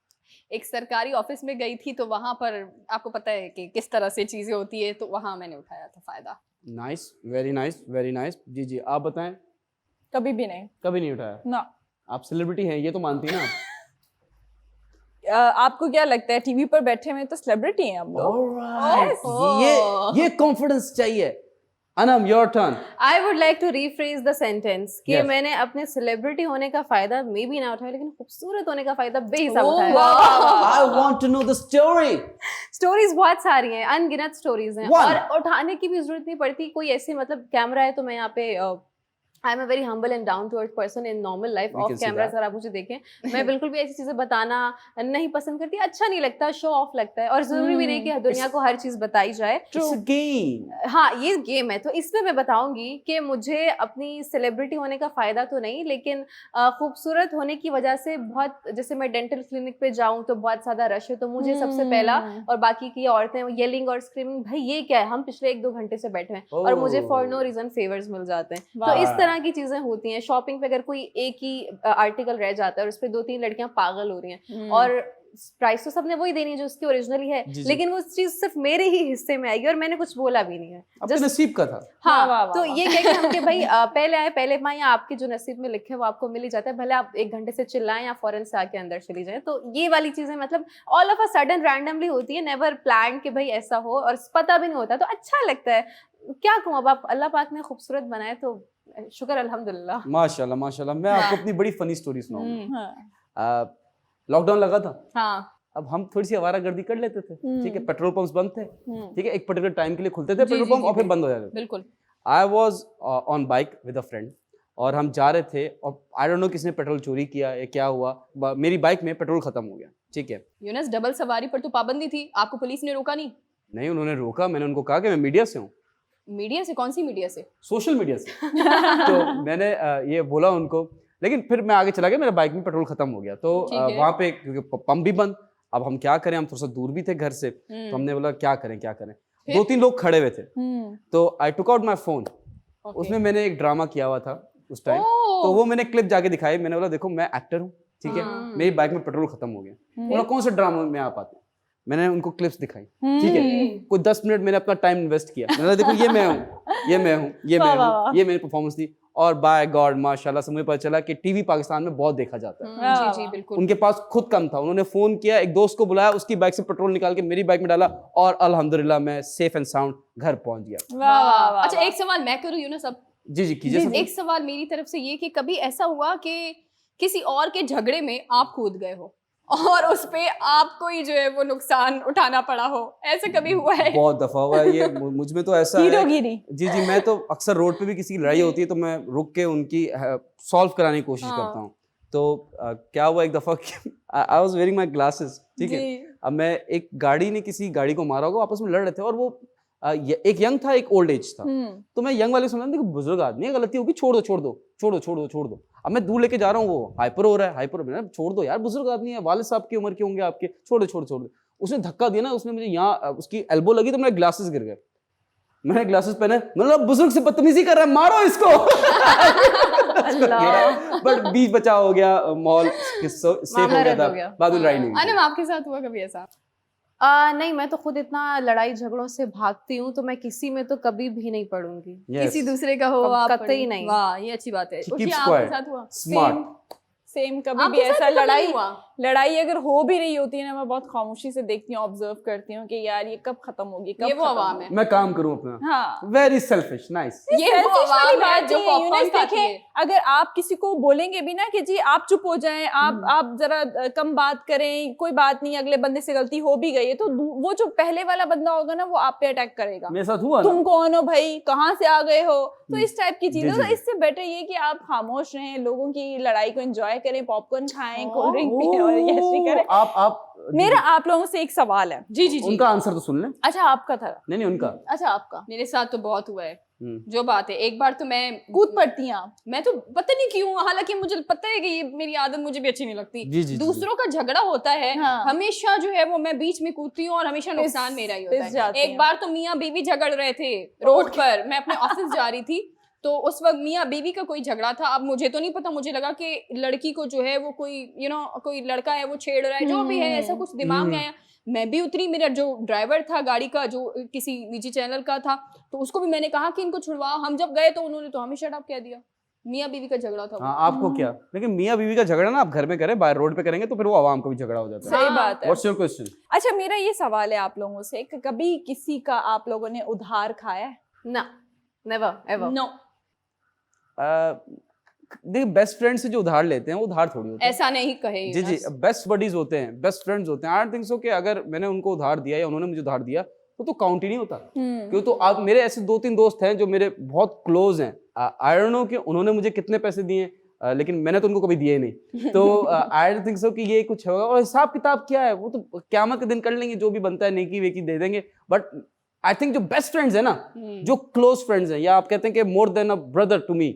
एक सरकारी ऑफिस में गई थी, तो वहां पर आपको पता है कि किस तरह से चीजें होती है, तो वहां मैंने उठाया था फायदा। Nice, very nice, very nice. जी जी, आप बताएं। कभी भी नहीं कभी नहीं उठाया? ना। आप सेलिब्रिटी हैं, ये तो मानती हैं ना आप? आपको क्या लगता है टीवी पर बैठे हुए तो सेलिब्रिटी हैं हम लोग? Alright, Oh. ये कॉन्फिडेंस चाहिए। Anam, your turn. I would like to rephrase the sentence कि Yes. मैंने अपने सेलिब्रिटी होने का फायदा मे बी ना उठाया, लेकिन खूबसूरत होने का फायदा बेहिसाब Oh, उठाया। wow. I want to know the story. Stories बहुत सारी हैं, अनगिनत स्टोरीज हैं, One. और उठाने की भी जरूरत नहीं पड़ती। कोई ऐसे मतलब कैमरा है तो मैं यहाँ पे I am a very humble and down to earth person in normal life. We of can see camera that. अगर आप मुझे देखें, मैं बिल्कुल भी ऐसी चीजें बताना नहीं पसंद करती, अच्छा नहीं लगता, शो ऑफ लगता है, और जरूरी भी नहीं कि दुनिया को हर चीज बताई जाए। It's a game. हाँ, ये गेम है, तो इसमें मैं बताऊंगी कि मुझे अपनी सेलिब्रिटी होने का फायदा तो नहीं, लेकिन खूबसूरत होने की वजह से बहुत, जैसे मैं डेंटल क्लिनिक पे जाऊं तो बहुत ज्यादा रश है, तो मुझे सबसे पहला, और बाकी की औरतें येलिंग और स्क्रीमिंग, भाई ये क्या है, हम पिछले 1-2 घंटे से बैठे हैं, और मुझे फॉर नो रीजन फेवर्स मिल जाते हैं। तो इस तरह की चीजें होती हैं। शॉपिंग पे अगर कोई एक ही आर्टिकल रह जाता है और उस पे 2-3 लड़कियां पागल हो रही हैं, और प्राइस तो सबने वही देनी है जो उसकी ओरिजिनली है, जी, जी। लेकिन वो चीज सिर्फ मेरे ही हिस्से में आएगी और मैंने कुछ बोला भी नहीं है। आपके Just- नसीब का था। हाँ, वाह, वाह, तो वाह। ये कह के हम कि भाई पहले आए पहले पाए, या आपके जो नसीब में लिखे वो आपको मिल ही जाता है, भले आप 1 घंटे से चिल्लाएं या फौरन से आके अंदर चली जाएं। तो ये वाली चीजें मतलब all of a sudden randomly होती है, नेवर प्लान कि भाई ऐसा हो, और पता भी नहीं होता, तो अच्छा लगता है। क्या कहूँ, अब आप अल्लाह पाक ने खूबसूरत बनाए तो शुक्र अल्हम्दुलिल्लाह। माशाल्लाह माशाल्लाह। मैं आपको अपनी बड़ी फनी स्टोरी सुनाऊंगा। हाँ। लॉकडाउन लगा था, हाँ, अब हम थोड़ी सी आवारागर्दी कर लेते थे। ठीक है, पेट्रोल पंप्स बंद थे, ठीक है, एक पर्टिकुलर टाइम के लिए खुलते थे जी, पेट्रोल जी, पंप, जी, और फिर जी। बंद हो जाते थे। बिल्कुल। I was on bike with a friend, और हम जा रहे थे, और आई डोंट नो किसने पेट्रोल चोरी किया या क्या हुआ, मेरी बाइक में पेट्रोल खत्म हो गया। ठीक है, यूनुस, डबल सवारी पर तो पाबंदी थी, आपको पुलिस ने रोका नहीं? नहीं, उन्होंने रोका, मैंने उनको कहा कि मैं मीडिया से हूँ। मीडिया से? कौन सी मीडिया से? सोशल मीडिया से। तो मैंने ये बोला उनको, लेकिन फिर मैं आगे चला गया, मेरे बाइक में पेट्रोल खत्म हो गया। तो ठीक है। वहाँ पे क्योंकि पंप भी बंद, अब हम क्या करें, हम थोड़ा सा दूर भी थे घर से, तो हमने बोला क्या करें क्या करें। फिर? 2-3 लोग खड़े हुए थे, हम्म। तो I took out my phone. Okay. उसमें मैंने एक ड्रामा किया हुआ था उस टाइम, ओह! तो वो मैंने क्लिप जाके दिखाई। मैंने बोला देखो मैं एक्टर हूँ, ठीक है, हाँ। मेरी बाइक में पेट्रोल खत्म हो गया। बोला कौन सा ड्रामा में आप आते हैं? मैंने उनको क्लिप्स दिखाई, ठीक है, कुछ 10 मिनट मैंने अपना टाइम इन्वेस्ट किया। मैंने बोला देखो ये मैं हूँ, ये मैं हूँ, ये मैं हूँ, ये मेरी परफॉर्मेंस थी, और बाय गॉड माशाल्लाह से मुझे पता चला कि टीवी पाकिस्तान में बहुत देखा जाता है। जी जी बिल्कुल। उनके पास खुद कम था, उन्होंने फोन किया, एक दोस्त को बुलाया, उसकी बाइक से पेट्रोल निकाल के मेरी बाइक में डाला, और अल्हम्दुलिल्लाह मैं सेफ एंड साउंड घर पहुंच गया। वाह वाह वाह। अच्छा, एक सवाल मैं करूँ यूनुस अब? जी जी कीजिए। एक सवाल मेरी तरफ से ये कि कभी ऐसा हुआ कि किसी और के झगड़े में आप कूद गए हो और उस पे आपको ही जो है वो नुकसान उठाना पड़ा हो, ऐसे कभी हुआ है? बहुत दफा हुआ है ये, मुझ में तो ऐसा है। हीरोगिरी। जी जी, मैं तो अक्सर रोड पे भी किसी की लड़ाई होती है तो मैं रुक के उनकी सॉल्व कराने की कोशिश हाँ। करता हूँ। तो क्या हुआ एक दफा कि I was wearing my glasses, ठीक है। जी। अब मैं, एक गाड़ी ने किसी गाड़ी को मारा होगा, आपस में लड़ रहे थे और वो एक यंग था एक ओल्ड एज था। तो मैं यंग वाले सुना, देखो बुजुर्ग आदमी है, गलती होगी, छोड़ दो छोड़ दो छोड़ दो छोड़ दो छोड़ दो। अब मैं दूर लेके जा रहा हूँ, वो हाइपर हो रहा है, हाइपर, छोड़ दो यार, बुजुर्ग आदमी है, वालिद साहब की उम्र के होंगे आपके, छोड़ दो छोड़ दो छोड़ दो। उसने धक्का दिया ना, उसने मुझे यहाँ, उसकी एल्बो लगी तो मेरे ग्लासेस गिर गए। मैंने ग्लासेस पहने, मतलब बुजुर्ग से बदतमीजी कर रहा है, मारो इसको। बट बीच बचाव हो गया, मॉल सेफ हो गया था, बाद में लड़ाई नहीं हुई। अनम, आपके साथ हुआ कभी ऐसा? नहीं, मैं तो खुद इतना लड़ाई झगड़ों से भागती हूँ, तो मैं किसी में तो कभी भी नहीं पड़ूंगी। किसी दूसरे का हो आप कतई नहीं। वाह, ये अच्छी बात है। She उसी keeps आपके quiet. साथ हुआ? स्मार्ट। सेम कभी भी आपके साथ ऐसा भी कभी लड़ाई हुआ? लड़ाई अगर हो भी रही होती है ना, मैं बहुत खामोशी से देखती हूँ, ऑब्जर्व करती हूँ कि यार ये कब खत्म होगी, कब ये वो खत्म आवाम होगी। है। मैं काम करूं अपना, हाँ, वेरी सेल्फिश, नाइस। ये वो selfish वाली आवाम है बात जो नहीं है, पॉपकॉर्न यूनिस खाती देखें, है। अगर आप किसी को बोलेंगे भी ना कि जी आप चुप हो जाएं, आप जरा कम बात करें, कोई बात नहीं, अगले बंदे से गलती हो भी गई है, तो वो जो पहले वाला बंदा होगा ना, वो आप पे अटैक करेगा। मेरे साथ हुआ ना। तुम कौन हो भाई, कहाँ से आ गए हो, तो इस टाइप की चीजें। जी, तो जी। इससे बेटर ये कि आप खामोश रहें, लोगों की लड़ाई को एंजॉय करें, पॉपकॉर्न खाएं, कोल्ड ड्रिंक पिएं और यशी करें। आप मेरा आप लोगों से एक सवाल है। जी जी जी। उनका आंसर तो सुन लें। अच्छा, आपका था? नहीं उनका। अच्छा, आपका। मेरे साथ तो बहुत हुआ है। जो बात है, एक बार तो मैं कूद पड़ती हैं आप? मैं तो पता नहीं क्यों, हालांकि मुझे पता है कि ये मेरी आदत मुझे भी अच्छी नहीं लगती। जी, जी, दूसरों का झगड़ा होता है, हाँ। हमेशा जो है वो मैं बीच में कूदती हूँ और हमेशा नुकसान मेरा ही होता है। एक बार तो मियाँ बीवी झगड़ रहे थे रोड पर, मैं अपने ऑफिस जा रही थी, तो उस वक्त मियाँ बीवी का कोई झगड़ा था। अब मुझे तो नहीं पता, मुझे लगा कि लड़की को जो है वो कोई कोई लड़का है वो छेड़ रहा है, जो भी है, ऐसा कुछ दिमाग में आया। मैं भी उतरी, मेरा जो ड्राइवर था गाड़ी का, जो किसी निजी चैनल का था, तो उसको भी मैंने कहा कि इनको छुड़वाओ। हम जब गए तो उन्होंने तो हमें शट अप कह दिया। मियाँ बीवी का झगड़ा था वो। हाँ, आपको क्या, लेकिन मियाँ बीवी का झगड़ा ना आप घर में करें, बाहर रोड पे करेंगे तो फिर वो आवाम का भी झगड़ा हो जाता है। सही बात है। What's your question? अच्छा, मेरा ये सवाल है आप लोगों से कि कभी किसी का आप लोगों ने उधार खाया है? ना, नेवर एवर। नो, देखिए बेस्ट फ्रेंड से जो उधार लेते हैं वो उधार थोड़ी होता है। ऐसा नहीं कहे जी जी, बेस्ट बडीज होते हैं, बेस्ट फ्रेंड्स होते हैं। आई डोंट थिंक सो कि अगर मैंने उनको उधार दिया या उन्होंने मुझे उधार दिया तो काउंट ही नहीं होता। क्यों? तो आप, मेरे ऐसे 2-3 दोस्त हैं जो मेरे बहुत क्लोज हैं। आई डोंट नो कि उन्होंने मुझे कितने पैसे दिए, लेकिन मैंने तो उनको कभी दिए नहीं। तो आई डोंट थिंक सो कि ये कुछ होगा। और हिसाब किताब क्या है वो तो क़यामत के दिन कर लेंगे, जो भी बनता है नेकी वेकी दे देंगे। बट आई थिंक जो बेस्ट फ्रेंड्स है ना, जो क्लोज फ्रेंड्स हैं, या आप कहते हैं कि more than a brother to me,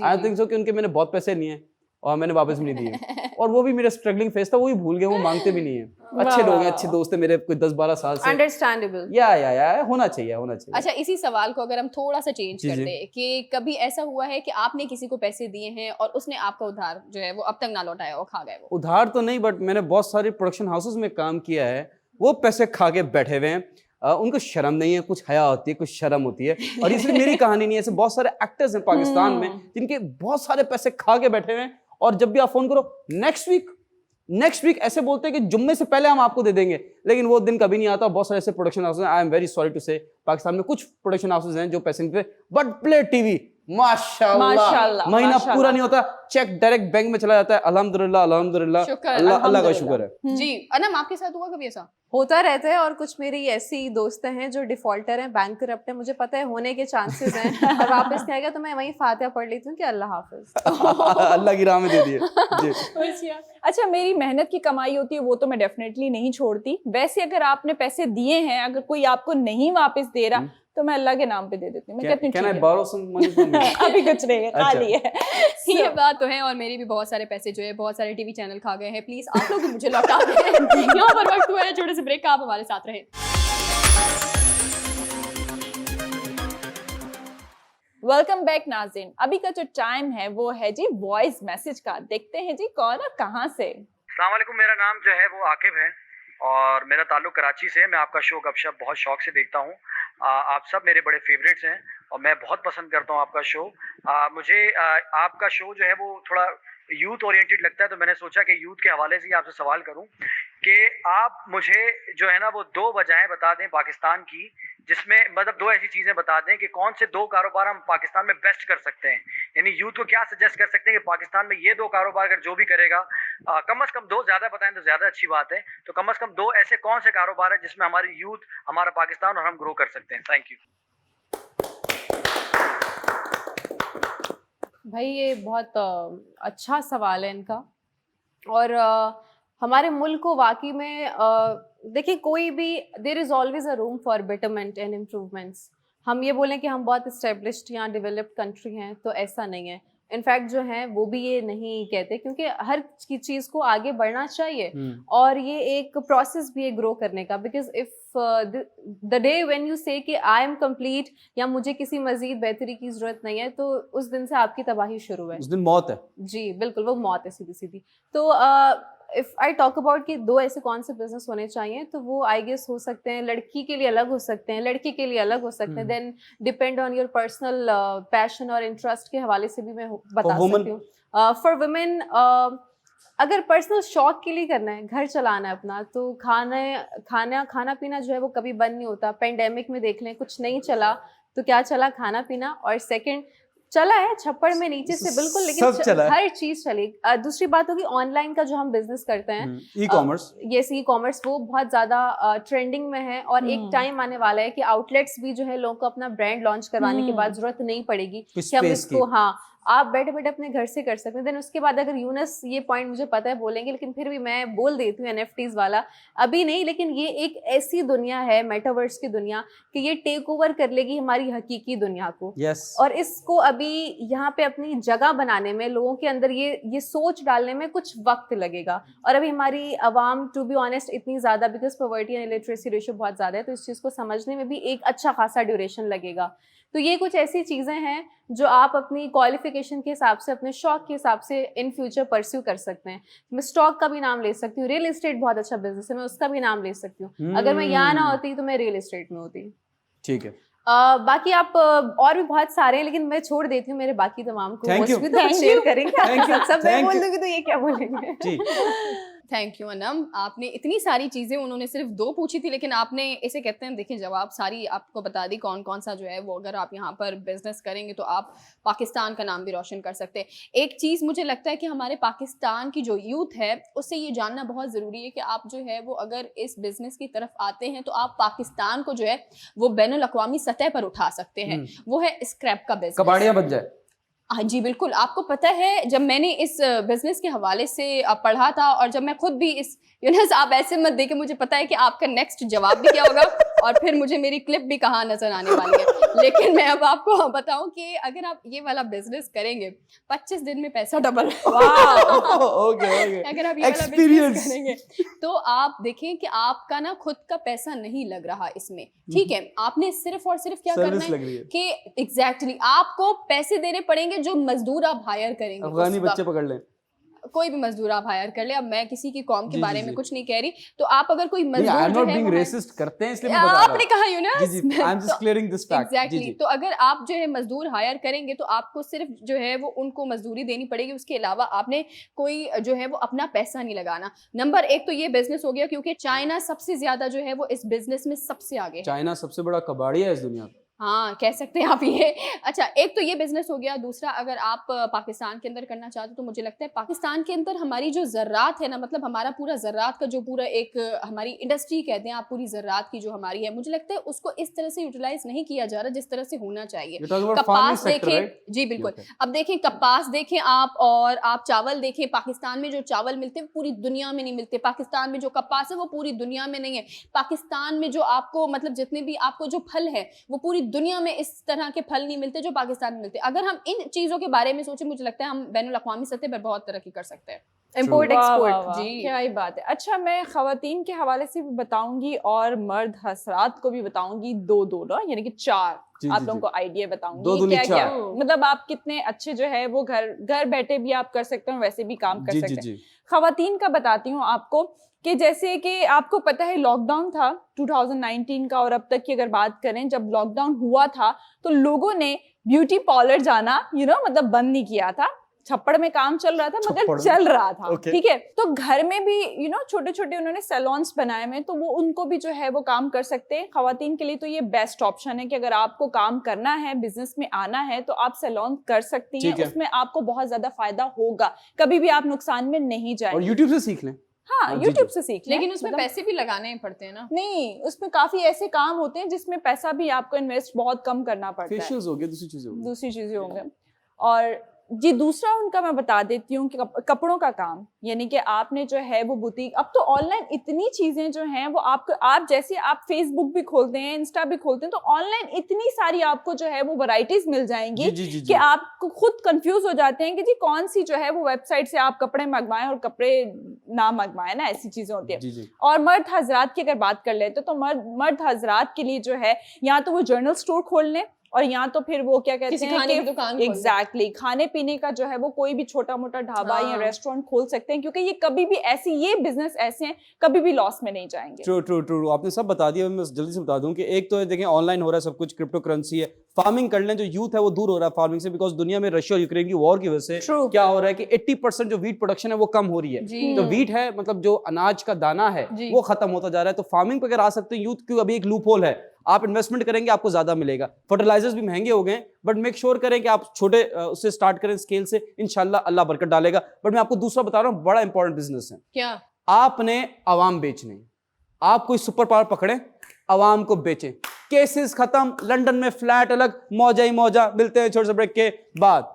I think so कि उनके मैंने बहुत पैसे लिए हैं और मैंने वापस भी नहीं दिए। और वो भी मेरा स्ट्रगलिंग फेस था, वो भी भूल गए, वो मांगते भी नहीं है। अच्छे लोग हैं, अच्छे दोस्त हैं मेरे, कोई 10-12 साल से। अंडरस्टैंडेबल। या होना चाहिए, होना चाहिए। अच्छा, इसी सवाल को अगर हम थोड़ा सा चेंज जी, कर जी। दें कि कभी ऐसा हुआ है कि आपने किसी को पैसे दिए हैं और उसने आपका उधार जो है वो अब तक ना लौटाया, वो खा गए वो? उधार तो नहीं, बट मैंने बहुत सारे प्रोडक्शन हाउसेस में काम किया है, वो पैसे खा के बैठे हुए हैं। उनको शर्म नहीं है, कुछ हया होती है, कुछ शर्म होती है। और इसलिए मेरी कहानी नहीं है, ऐसे बहुत सारे एक्टर्स हैं पाकिस्तान में जिनके बहुत सारे पैसे खा के बैठे हुए हैं, और जब भी आप फोन करो नेक्स्ट वीक ऐसे बोलते हैं कि जुम्मे से पहले हम आपको दे देंगे, लेकिन वो दिन कभी नहीं आता। बहुत सारे ऐसे प्रोडक्शन हाउसेस हैं, I am very sorry to say, Pakistan में कुछ प्रोडक्शन हाउसेस हैं जो पैसे नहीं देते, बट प्ले टीवी माशाल्लाह महीना पूरा नहीं होता, चेक डायरेक्ट बैंक में चला जाता है। अल्हम्दुलिल्लाह, अल्हम्दुलिल्लाह, अल्लाह का शुक्र है। जी अनम, आपके साथ हुआ कभी ऐसा? होता रहता है, और कुछ मेरी ऐसी दोस्त हैं जो डिफॉल्टर हैं, बैंकरप्ट हैं, मुझे पता है होने के चांसेस हैं, और वापस नहीं आएगा तो मैं वहीं फातिहा पढ़ लेती हूँ कि अल्लाह हाफिज। अल्लाह की राह में दे दिए जी। अच्छा, मेरी मेहनत की कमाई होती है, वो तो मैं डेफिनेटली नहीं छोड़ती। वैसे अगर आपने पैसे दिए हैं, अगर कोई आपको नहीं वापस दे रहा, तो मैं अल्लाह के नाम पे दे देती हूँ। मैं कहती हूँ Can I ठीक है। borrow some money from you? अभी कुछ नहीं है, खाली है। ये बात तो है, और मेरे भी बहुत सारे पैसे जो है बहुत सारे टीवी चैनल खा गए हैं। प्लीज आप लोग भी मुझे लौटा दें। यहाँ पर वक्त हुआ है छोटे से ब्रेक का, आप हमारे साथ रहे। वेलकम बैक नाज़रीन। अभी का जो टाइम है वो है जी वॉइस मैसेज का। देखते हैं जी कौन और कहाँ से। अस्सलाम वालेकुम, मेरा नाम जो है वो आकिब है और मेरा ताल्लुक कराची से है। मैं आपका शो गपशप बहुत शौक से देखता हूँ। आप सब मेरे बड़े फेवरेट्स हैं और मैं बहुत पसंद करता हूँ आपका शो। मुझे आपका शो जो है वो थोड़ा यूथ ओरिएंटेड लगता है, तो मैंने सोचा कि यूथ के हवाले से ही आपसे सवाल करूं कि आप मुझे जो है ना वो 2 वजहें बता दें पाकिस्तान की जिसमें मतलब 2 ऐसी चीजें बता दें कि कौन से 2 कारोबार हम पाकिस्तान में बेस्ट कर सकते हैं, यानी यूथ को क्या सजेस्ट कर सकते हैं कि पाकिस्तान में ये 2 कारोबार अगर जो भी करेगा, कम से कम 2, ज्यादा बताएं तो ज्यादा अच्छी बात है, तो कम से कम 2 ऐसे कौन से कारोबार है जिसमें हमारी यूथ, हमारा पाकिस्तान और हम ग्रो कर सकते हैं। Thank you. भाई ये बहुत अच्छा सवाल है इनका। और हमारे मुल्क को वाकई में देखिए, कोई भी there is always a room for betterment and improvements. हम ये बोलें कि हम बहुत इस्टेब्लिश्ड या डेवलप्ड कंट्री हैं, तो ऐसा नहीं है। इनफैक्ट जो है वो भी ये नहीं कहते, क्योंकि हर चीज़ को आगे बढ़ना चाहिए और ये एक प्रोसेस भी है ग्रो करने का। Because if the day when you से कि आई एम कंप्लीट या मुझे किसी मजीद बेहतरी की ज़रूरत नहीं है, तो उस दिन से आपकी तबाही शुरू है, उस दिन मौत है। जी बिल्कुल, वो मौत है सीधी सीधी। तो इफ़ आई टॉक अबाउट कि 2 ऐसे कौन से बिजनेस होने चाहिए, तो वो आई गेस हो सकते हैं, लड़की के लिए अलग हो सकते हैं, लड़के के लिए अलग हो सकते हैं, then depend on your personal passion और इंटरेस्ट के हवाले से भी मैं बता सकती हूँ। फॉर वुमेन, अगर पर्सनल शौक के लिए करना है, घर चलाना है अपना, तो खाना पीना जो है वो कभी बंद नहीं होता। पेंडेमिक में देख लें, कुछ नहीं चला तो क्या चला, खाना पीना। और सेकंड, चला है छप्पड़ में नीचे से बिल्कुल, लेकिन हर चीज चली। दूसरी बात होगी ऑनलाइन का जो हम बिजनेस करते हैं, e commerce, yes e commerce, वो बहुत ज्यादा ट्रेंडिंग में है। और एक टाइम आने वाला है कि आउटलेट्स भी जो है लोगों को अपना ब्रांड लॉन्च करवाने के बाद जरूरत नहीं पड़ेगी कि हम इसको, हाँ आप बैठे बैठे अपने घर से कर सकते हैं। देन उसके बाद अगर यूनस, ये पॉइंट मुझे पता है बोलेंगे, लेकिन फिर भी मैं बोल देती हूँ, NFTs वाला अभी नहीं, लेकिन ये एक ऐसी दुनिया है, मेटावर्स की दुनिया, कि ये टेक ओवर कर लेगी हमारी हकीकी दुनिया को। और इसको अभी यहाँ पे अपनी जगह बनाने में, लोगों के अंदर ये सोच डालने में कुछ वक्त लगेगा। और अभी हमारी आवाम, टू बी ऑनेस्ट, इतनी ज़्यादा, because poverty and illiteracy ratio बहुत ज़्यादा है, तो इस चीज़ को समझने में भी एक अच्छा खासा ड्यूरेशन लगेगा। तो ये कुछ ऐसी चीज़ें हैं जो आप अपनी क्वालिफिकेशन के हिसाब से, अपने शौक के हिसाब से इन फ्यूचर परस्यू कर सकते हैं। मैं स्टॉक का भी नाम ले सकती हूँ, रियल एस्टेट बहुत अच्छा बिजनेस है, मैं उसका भी नाम ले सकती हूँ। अगर मैं यहाँ ना होती तो मैं रियल एस्टेट में होती। ठीक है। बाकी आप और भी बहुत सारे हैं, लेकिन मैं छोड़ देती हूँ मेरे बाकी तमाम को, भी तो शेयर करेंगे। सब मैं बोल दूंगी तो ये क्या बोलेंगे। थैंक यू अनम, आपने इतनी सारी चीज़ें, उन्होंने सिर्फ 2 पूछी थी, लेकिन आपने इसे कहते हैं, देखिए जवाब सारी आपको बता दी कौन कौन सा जो है वो, अगर आप यहाँ पर बिजनेस करेंगे तो आप पाकिस्तान का नाम भी रोशन कर सकते हैं। एक चीज़ मुझे लगता है कि हमारे पाकिस्तान की जो यूथ है उससे ये जानना बहुत ज़रूरी है कि आप जो है वो अगर इस बिज़नेस की तरफ आते हैं तो आप पाकिस्तान को जो है वो बैनुल अक़वामी सतह पर उठा सकते हैं। वो है स्क्रैप का बिजनेस, कबाड़ियाँ बन जाए। हाँ जी बिल्कुल। आपको पता है, जब मैंने इस बिजनेस के हवाले से पढ़ा था, और जब मैं खुद भी इस, यूनस आप ऐसे मत देखे, मुझे पता है कि आपका नेक्स्ट जवाब भी क्या होगा और फिर मुझे मेरी क्लिप भी कहाँ नजर आने वाली है। लेकिन मैं अब आपको बताऊं कि अगर आप ये वाला बिजनेस करेंगे 25 दिन में पैसा डबल। अगर आप ये वाला बिजनेस करेंगे तो आप देखें कि आपका ना खुद का पैसा नहीं लग रहा इसमें, ठीक है। आपने सिर्फ और सिर्फ क्या करना है कि एग्जैक्टली आपको पैसे देने पड़ेंगे जो मजदूर आप हायर करेंगे। अफगानी बच्चे पकड़ लें, कोई भी मजदूर आप हायर कर ले। अब मैं किसी की कौम के बारे में कुछ नहीं कह रही, तो आप अगर कोई मजदूर जो है रेसिस्ट करते हैं इसलिए मैं बता रहा हूं। आपने कहा Younus, I am just clearing this fact. Exactly. तो अगर आप जो है मजदूर हायर करेंगे तो आपको सिर्फ जो है वो उनको मजदूरी देनी पड़ेगी, उसके अलावा आपने कोई जो है वो अपना पैसा नहीं लगाना। नंबर 1 तो ये बिजनेस हो गया, क्योंकि चाइना सबसे ज्यादा जो है वो इस बिजनेस में सबसे आगे है। चाइना सबसे बड़ा कबाड़िया है इस दुनिया का, हाँ कह सकते हैं आप ये। अच्छा, एक तो ये बिजनेस हो गया। दूसरा, अगर आप पाकिस्तान के अंदर करना चाहते हो तो मुझे लगता है पाकिस्तान के अंदर हमारी जो ज़रात है ना, मतलब हमारा पूरा ज़रात का जो पूरा एक हमारी इंडस्ट्री कहते हैं आप, पूरी ज़रात की जो हमारी है, मुझे लगता है उसको इस तरह से यूटिलाइज नहीं किया जा रहा जिस तरह से होना चाहिए। कपास देखें, जी बिल्कुल। अब देखें कपास देखें आप, और आप चावल देखें। पाकिस्तान में जो चावल मिलते हैं पूरी दुनिया में नहीं मिलते। पाकिस्तान में जो कपास है वो पूरी दुनिया में नहीं है। पाकिस्तान में जो आपको, मतलब जितने भी आपको जो फल है वो पूरी दुनिया में इस तरह के फल नहीं मिलते जो पाकिस्तान में मिलते। अगर हम इन चीजों के बारे में सोचें, मुझे लगता है हम बैनुल अक़वामी सतह पर बहुत तरक्की कर सकते हैं। इम्पोर्ट एक्सपोर्ट, जी क्या ही बात है। अच्छा, मैं खवातीन के हवाले से भी बताऊंगी और मर्द हसरात को भी बताऊंगी, दो ना, यानी कि 4 आप लोगों को आइडिया बताऊंगी क्या मतलब आप कितने अच्छे जो है वो घर बैठे भी आप कर सकते हो, वैसे भी काम कर सकते हैं। खवातीन का बताती हूँ आपको कि जैसे कि आपको पता है लॉकडाउन था 2019 का, और अब तक की अगर बात करें, जब लॉकडाउन हुआ था तो लोगों ने ब्यूटी पार्लर जाना मतलब बंद नहीं किया था, छप्पड़ में काम चल रहा था छप्पड़ मगर में? चल रहा था, Okay. ठीक है। तो घर में भी छोटे छोटे उन्होंने सैलून्स बनाए हुए हैं, तो वो उनको भी जो है वो काम कर सकते हैं। खवातीन के लिए तो ये बेस्ट ऑप्शन है कि अगर आपको काम करना है, बिजनेस में आना है, तो आप सैलून कर सकती हैं। ठीक है। उसमें आपको बहुत ज्यादा फायदा होगा, कभी भी आप नुकसान में नहीं और जाएंगे। यूट्यूब से सीख लें। हाँ, जी, यूट्यूब जी। से सीख लें। लेकिन उसमें मतलब- पैसे भी लगाने पड़ते हैं ना। नहीं, उसमें काफी ऐसे काम होते हैं जिसमें पैसा भी आपको इन्वेस्ट बहुत कम करना पड़ता है। फेशियल्स हो गए, दूसरी चीजें हो गई। दूसरी चीजें होंगे। और जी दूसरा उनका मैं बता देती हूँ कि कपड़ों का काम, यानी कि आपने जो है वो बुटीक, अब तो ऑनलाइन इतनी चीजें जो हैं वो आपको, आप जैसे आप फेसबुक भी खोलते हैं, इंस्टा भी खोलते हैं, तो ऑनलाइन इतनी सारी आपको जो है वो वैरायटीज मिल जाएंगी जी, जी, जी, कि जी। आपको खुद कंफ्यूज हो जाते हैं कि जी कौन सी जो है वो वेबसाइट से आप कपड़े मंगवाएं और कपड़े ना मंगवाएं ना, ऐसी चीजें होती है। जी, जी। और मर्द हजरात की अगर बात कर लेते तो मर्द हजरात के लिए जो है, या तो वो जर्नल स्टोर खोल लें, और यहाँ तो फिर वो क्या कहते किसी हैं खाने कि की दुकान खोल लें। एग्जैक्टली खाने पीने का जो है वो कोई भी छोटा मोटा ढाबा या हाँ। रेस्टोरेंट खोल सकते हैं, क्योंकि ये कभी भी ऐसी, ये बिजनेस ऐसे हैं कभी भी लॉस में नहीं जाएंगे। ट्रू ट्रू ट्रू, आपने सब बता दिया। मैं जल्दी से बता दूं कि एक तो देखें ऑनलाइन हो रहा है सब कुछ, क्रिप्टो करेंसी है, फार्मिंग कर लें। जो यूथ है वो दूर हो रहा है फार्मिंग से, बिकॉज दुनिया में रशिया और यूक्रेन की वॉर की वजह से True. क्या हो रहा है कि 80% जो वीट प्रोडक्शन है वो कम हो रही है। जी। तो वीट है मतलब जो अनाज का दाना है जी। वो खत्म होता जा रहा है। तो फार्मिंग पे अगर आ सकते हैं यूथ, क्योंकि अभी एक लूप होल है, आप इन्वेस्टमेंट करेंगे आपको ज्यादा मिलेगा। फर्टिलाइजर्स भी महंगे हो गए, बट मेक श्योर करें कि आप छोटे उससे स्टार्ट करें, स्केल से, इंशाल्लाह अल्लाह बरकत डालेगा। बट मैं आपको दूसरा बता रहा हूँ, बड़ा इंपॉर्टेंट बिजनेस है। क्या? आपने आवाम बेचने, आप कोई सुपर पावर पकड़े, आवाम को बेचें, केसेस खत्म, लंदन में फ्लैट अलग, मौजा ही मौजा। मिलते हैं छोटे से ब्रेक के बाद।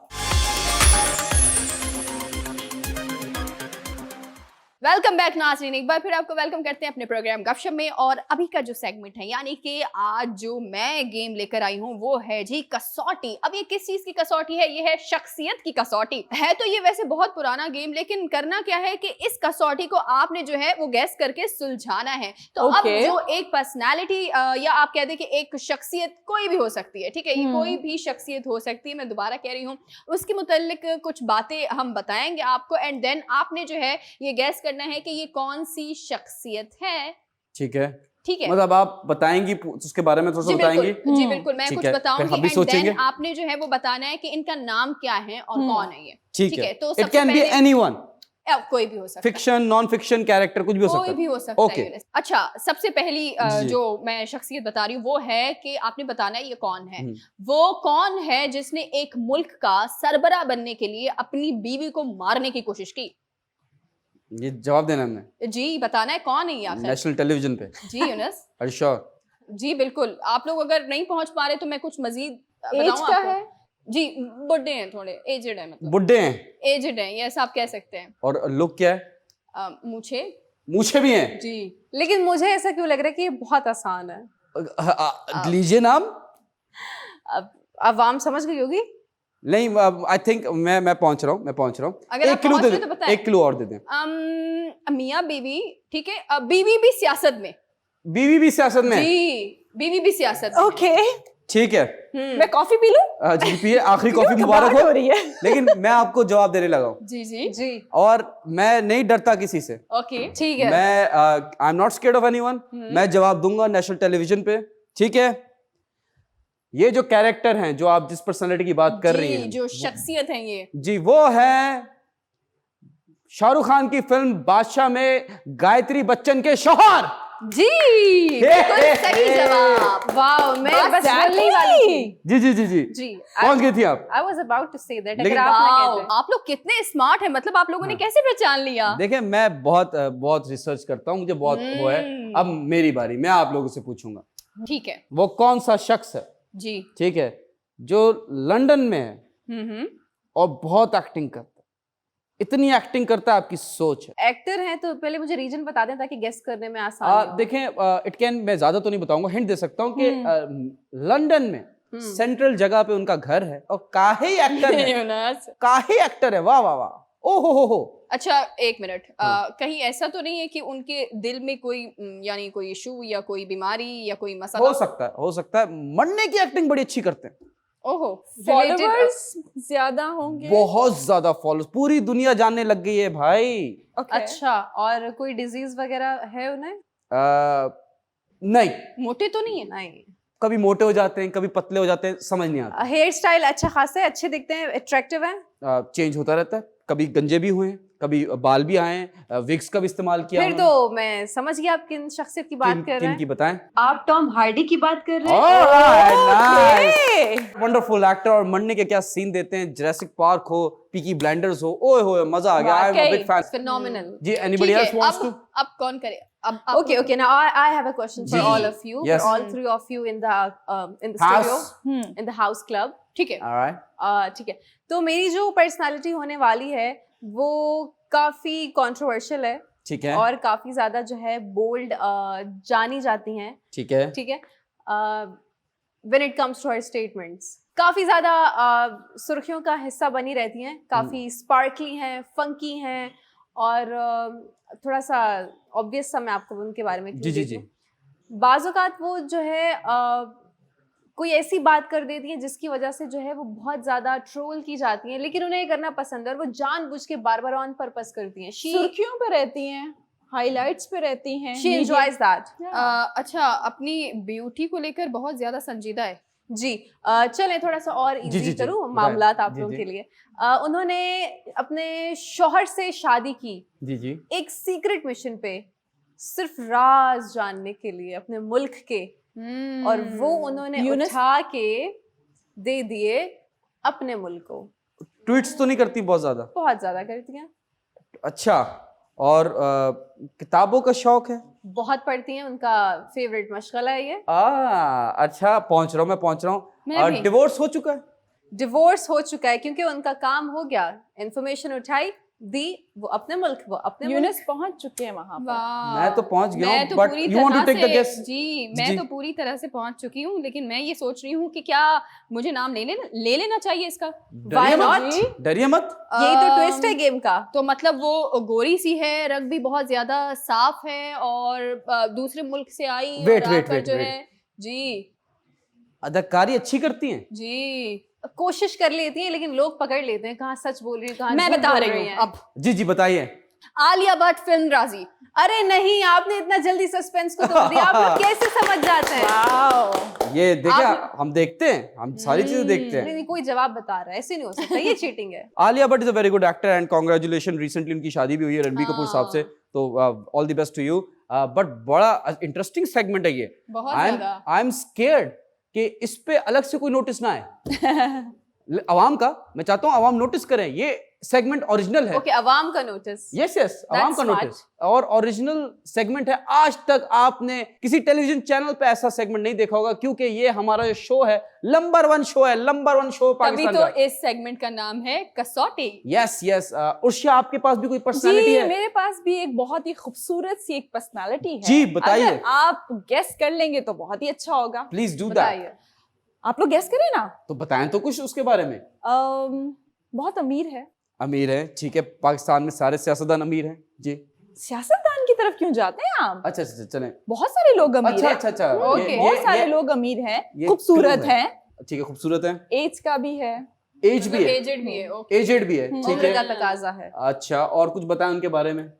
वेलकम बैक नाज़रीन, एक बार फिर आपको वेलकम करते हैं अपने प्रोग्राम गपशप में। और अभी का जो सेगमेंट है, यानी कि आज जो मैं गेम लेकर आई हूँ वो है जी कसौटी। अब ये किस चीज की कसौटी है? ये है शख्सियत की कसौटी। है तो ये वैसे बहुत पुराना गेम, लेकिन करना क्या है कि इस कसौटी को आपने जो है वो गैस करके सुलझाना है। तो अब Okay. जो एक पर्सनैलिटी या आप कह दें कि एक शख्सियत कोई भी हो सकती है, ठीक है, ये कोई भी शख्सियत हो सकती है, मैं दोबारा कह रही हूँ, उसके मुताल्लिक कुछ बातें हम बताएंगे आपको, एंड देन आपने जो है ये गैस करना है कि ये कौन सी शख्सियत है। ठीक है, ठीक है, मतलब आप बताएंगी उसके बारे में थोड़ा सा जी बताएंगी। बिल्कुल, जी बिल्कुल, मैं ठीक कुछ है, बताऊंगी फिर हम भी एंड सोचेंगे। देन आपने जो है वो बताना है कि इनका नाम क्या है और कौन है ये। ठीक है, तो इट सबसे कैन बी पहले एनीवन, कोई भी हो सकता है, फिक्शन, नॉन फिक्शन कैरेक्टर, कुछ भी हो सकता कोई है। भी हो सकता Okay. है। अच्छा, सबसे पहली जी। जो मैं शख्सियत बता रही हूँ वो है कि आपने बताना है ये कौन है। हम्म। वो कौन है जिसने एक मुल्क का सरबरा बनने के लिए अपनी बीवी को मारने की कोशिश की? ये जवाब देना हमने, जी बताना है कौन है ये आखिर। नेशनल टेलीविजन पे। जी यूनुस, Are you sure? जी बिल्कुल। आप लोग अगर नहीं पहुंच पा रहे तो मैं कुछ मजीद एज बताऊं क्या आपको? है? जी बुड्ढे हैं, थोड़े एजेड है, मतलब बुड्ढे हैं एजेड हैं, ये ऐसा आप कह सकते हैं। और लुक क्या है? मूछे, मूछे भी हैं। जी। लेकिन मुझे ऐसा क्यों लग रहा है कि ये बहुत आसान है। लीजिए नाम। अब आवाम समझ गई होगी। नहीं, आई थिंक मैं पहुंच रहा हूँ। अगर आप एक क्लू पहुंच दे रहे दें, तो बताएं। एक क्लू और दे दें। मियाँ बीवी, ठीक है, बीवी भी सियासत में। बीवी भी सियासत में है। जी, बीवी भी सियासत में। ओके, ठीक है, मैं कॉफी पी लूं? जी पिए, आखिरी कॉफी मुबारक घबराहट हो हो। रही है। लेकिन मैं आपको जवाब देने लगा हूँ, जी जी जी और मैं नहीं डरता किसी से। ओके, ठीक है। मैं I am not scared of anyone. मैं जवाब दूंगा नेशनल टेलीविजन पे। ठीक है, ये जो कैरेक्टर हैं, जो आप जिस पर्सनालिटी की बात कर रही जी, हैं, जो शख्सियत है ये। जी वो है शाहरुख खान की फिल्म बादशाह में गायत्री बच्चन के शौहर। जी बिल्कुल सही जवाब। वाह, मैं What's बस that बोलने ही वाली थी। जी जी जी जी, जी पहुंच गई थी आप। I was about to say that. लेकिन- अगर आप ना वाओ, कहते। आप लोग कितने स्मार्ट हैं, मतलब आप लोगों ने हाँ। कैसे पहचान लिया? देखिए, मैं बहुत रिसर्च करता हूँ, मुझे बहुत वो है। अब मेरी बारी, मैं आप लोगों से पूछूंगा, ठीक है वो कौन सा शख्स है, जी। ठीक है, जो लंदन में है हम्म। और बहुत एक्टिंग करता है, इतनी एक्टिंग करता है आपकी सोच है। एक्टर हैं तो पहले मुझे रीजन बता दें ताकि गेस करने में आसानी हो। देखें, इट कैन, मैं ज्यादा तो नहीं बताऊंगा, हिंट दे सकता हूँ कि लंदन में सेंट्रल जगह पे उनका घर है और काहे एक्टर है, यूनुस। काहे एक्टर है। वाह वाह वाह, ओ हो। अच्छा एक मिनट, हाँ। कहीं ऐसा तो नहीं है कि उनके दिल में कोई यानी कोई इशू या कोई बीमारी या कोई मसला? हो सकता है, मरने की एक्टिंग बड़ी अच्छी करते हैं, ओहो, फॉलोवर्स ज्यादा होंगे। बहुत ज्यादा फॉलोअर्स, पूरी दुनिया जानने लग गई है भाई। Okay. अच्छा, और कोई डिजीज वगैरह है उन्हें? नहीं, मोटे तो नहीं है? नहीं। कभी मोटे हो जाते हैं, कभी पतले हो जाते हैं, समझ नहीं आता। हेयर स्टाइल अच्छा खासा है, अच्छे दिखते हैं, अट्रैक्टिव है। चेंज होता रहता है, कभी गंजे भी हुए हैं, कभी बाल भी आए हैं, विग्स का भी इस्तेमाल किया फिर तो मैं समझ गया आप किन शख्सियत की बात कर रहे किन की हैं। बताएं? आप टॉम हार्डी की बात कर रहे हैं। वंडरफुल एक्टर, और मरने के क्या सीन देते हैं, जुरासिक पार्क हो, पीकी ब्लाइंडर्स हो, ओए होए मजा आ गया। I am a big fan. Phenomenal. जी, एनीबॉडी एल्स वांट्स टू? अब कौन करे? अब Okay, now I have a question for ji, all of you, yes. for all three of you in the studio, House. in the house club. ठीक है। Alright. ठीक है, तो मेरी जो पर्सनालिटी होने वाली है वो काफी कंट्रोवर्शियल है ठीक है, और काफी ज्यादा जो है बोल्ड जानी जाती हैं। ठीक है, ठीक है, when it comes to her statements काफी ज्यादा सुर्खियों का हिस्सा बनी रहती हैं, काफी स्पार्कली हैं, फंकी हैं और थोड़ा सा ऑब्वियस सा मैं आपको उनके बारे में जी जी जी, बाज़ औक़ात वो जो है कोई ऐसी बात कर देती है जिसकी वजह से जो है वो बहुत ज्यादा ट्रोल की जाती हैं, लेकिन उन्हें ये करना पसंद है और वो जानबूझ के बार बार ऑन पर्पस करती हैं। सुर्खियों पे रहती हैं, हाइलाइट्स पे रहती हैं, शी एंजॉयज दैट। अच्छा, अपनी ब्यूटी को लेकर बहुत ज्यादा संजीदा है। जी, चलें थोड़ा सा और जी, जी, इजी जी, करूं बताएं। मामलात आप जी, लोगों जी। के लिए। उन्होंने अपने शौहर से शादी की जी जी, एक सीक्रेट मिशन पे, सिर्फ राज जानने के लिए अपने मुल्क के, और वो उन्होंने यूनुस- उठा के दे दिए अपने मुल्क को। ट्वीट्स तो नहीं करती बहुत ज्यादा? बहुत ज्यादा करती हैं, अच्छा, और किताबों का शौक है? बहुत पढ़ती हैं, उनका फेवरेट मशगला है ये। अच्छा, पहुंच रहा हूँ, मैं पहुंच रहा मैं हूँ। भी। डिवोर्स हो चुका है? डिवोर्स हो चुका है क्योंकि उनका काम हो गया, इंफॉर्मेशन उठाई दी, वो अपने मुल्क, वो अपने मुल्क। यूनिस पहुंच चुके हैं वहां पर। वाह, मैं तो पहुंच गया मैं हूँ, तो but पूरी you want to तरह take the से- guess? जी, मैं जी। तो पूरी तरह से पहुंच चुकी हूँ, लेकिन मैं ये सोच रही हूँ कि क्या मुझे नाम ले लेना चाहिए इसका। डरिए Why मत, not? डरिए मत। यही तो ट्विस्ट है गेम का। तो मतलब वो गोरी सी है, रंग भी बहुत ज्यादा साफ है और दूसरे मुल्क से आई Wait, और wait, आकर wait, जो wait. है जी अदाकारी अच्छी करती हैं? जी कोशिश कर लेती हैं लेकिन लोग पकड़ लेते हैं कहाँ सच बोल रही है, कहाँ मैं झूठ बता बोल रही हूँ हैं। अब। जी जी, बताइए। आलिया भट्ट फिल्म राजी। अरे नहीं, आपने इतना जल्दी सस्पेंस को तोड़ दिया, आप लोग कैसे समझ जाते हैं? वाओ, ये देखिए, आप- हम देखते हैं, हम सारी चीजें देखते नहीं हैं। नहीं, कोई जवाब बता रहा है, ऐसे नहीं हो सकता, ये चीटिंग है। Alia Bhatt is a very good actor and congratulation, recently उनकी शादी भी हुई है रणबीर कपूर साहब से, हाँ। तो all the best to you. But बड़ा इंटरेस्टिंग सेगमेंट है ये। बहुत आई ज्यादा। एम स्केयर्ड कि इस पे अलग से कोई नोटिस ना आए अवाम का। मैं चाहता हूँ अवाम नोटिस करें, ये सेगमेंट ओरिजिनल है। ओके, अवाम का नोटिस। यस यस, अवाम का smart. नोटिस, और ओरिजिनल सेगमेंट है। आज तक आपने किसी टेलीविजन चैनल पे ऐसा सेगमेंट नहीं देखा होगा, क्योंकि ये हमारा जो शो है नंबर 1 शो है, नंबर 1 शो तभी पाकिस्तान तो का। इस सेगमेंट का नाम है कसौटी। यस यस, उर्शिया आपके पास भी कोई जी पर्सनालिटी है? मेरे पास भी एक बहुत ही खूबसूरत सी एक पर्सनालिटी है। जी, बताइए। अगर आप गेस कर लेंगे तो बहुत ही अच्छा होगा। Please do that. बताइए। आप लोग गेस करें ना। तो बताएं तो कुछ उसके बारे में। बहुत अमीर है। अमीर है, ठीक है, पाकिस्तान में सारे सियासतदान अमीर हैं जी। सियासतदान की तरफ क्यों जाते हैं आप? अच्छा अच्छा, चलें। बहुत सारे लोग अमीर अच्छा हैं। अच्छा अच्छा, ओके, बहुत सारे लोग अमीर हैं, ये खूबसूरत clue है। हैं, ठीक है, खूबसूरत है, एज का भी है। एज भी है, एजेड भी है। ओके। एजेड भी है, ठीक उम्र का है। तकाजा है। अच्छा, और कुछ बताएं उनके बारे में।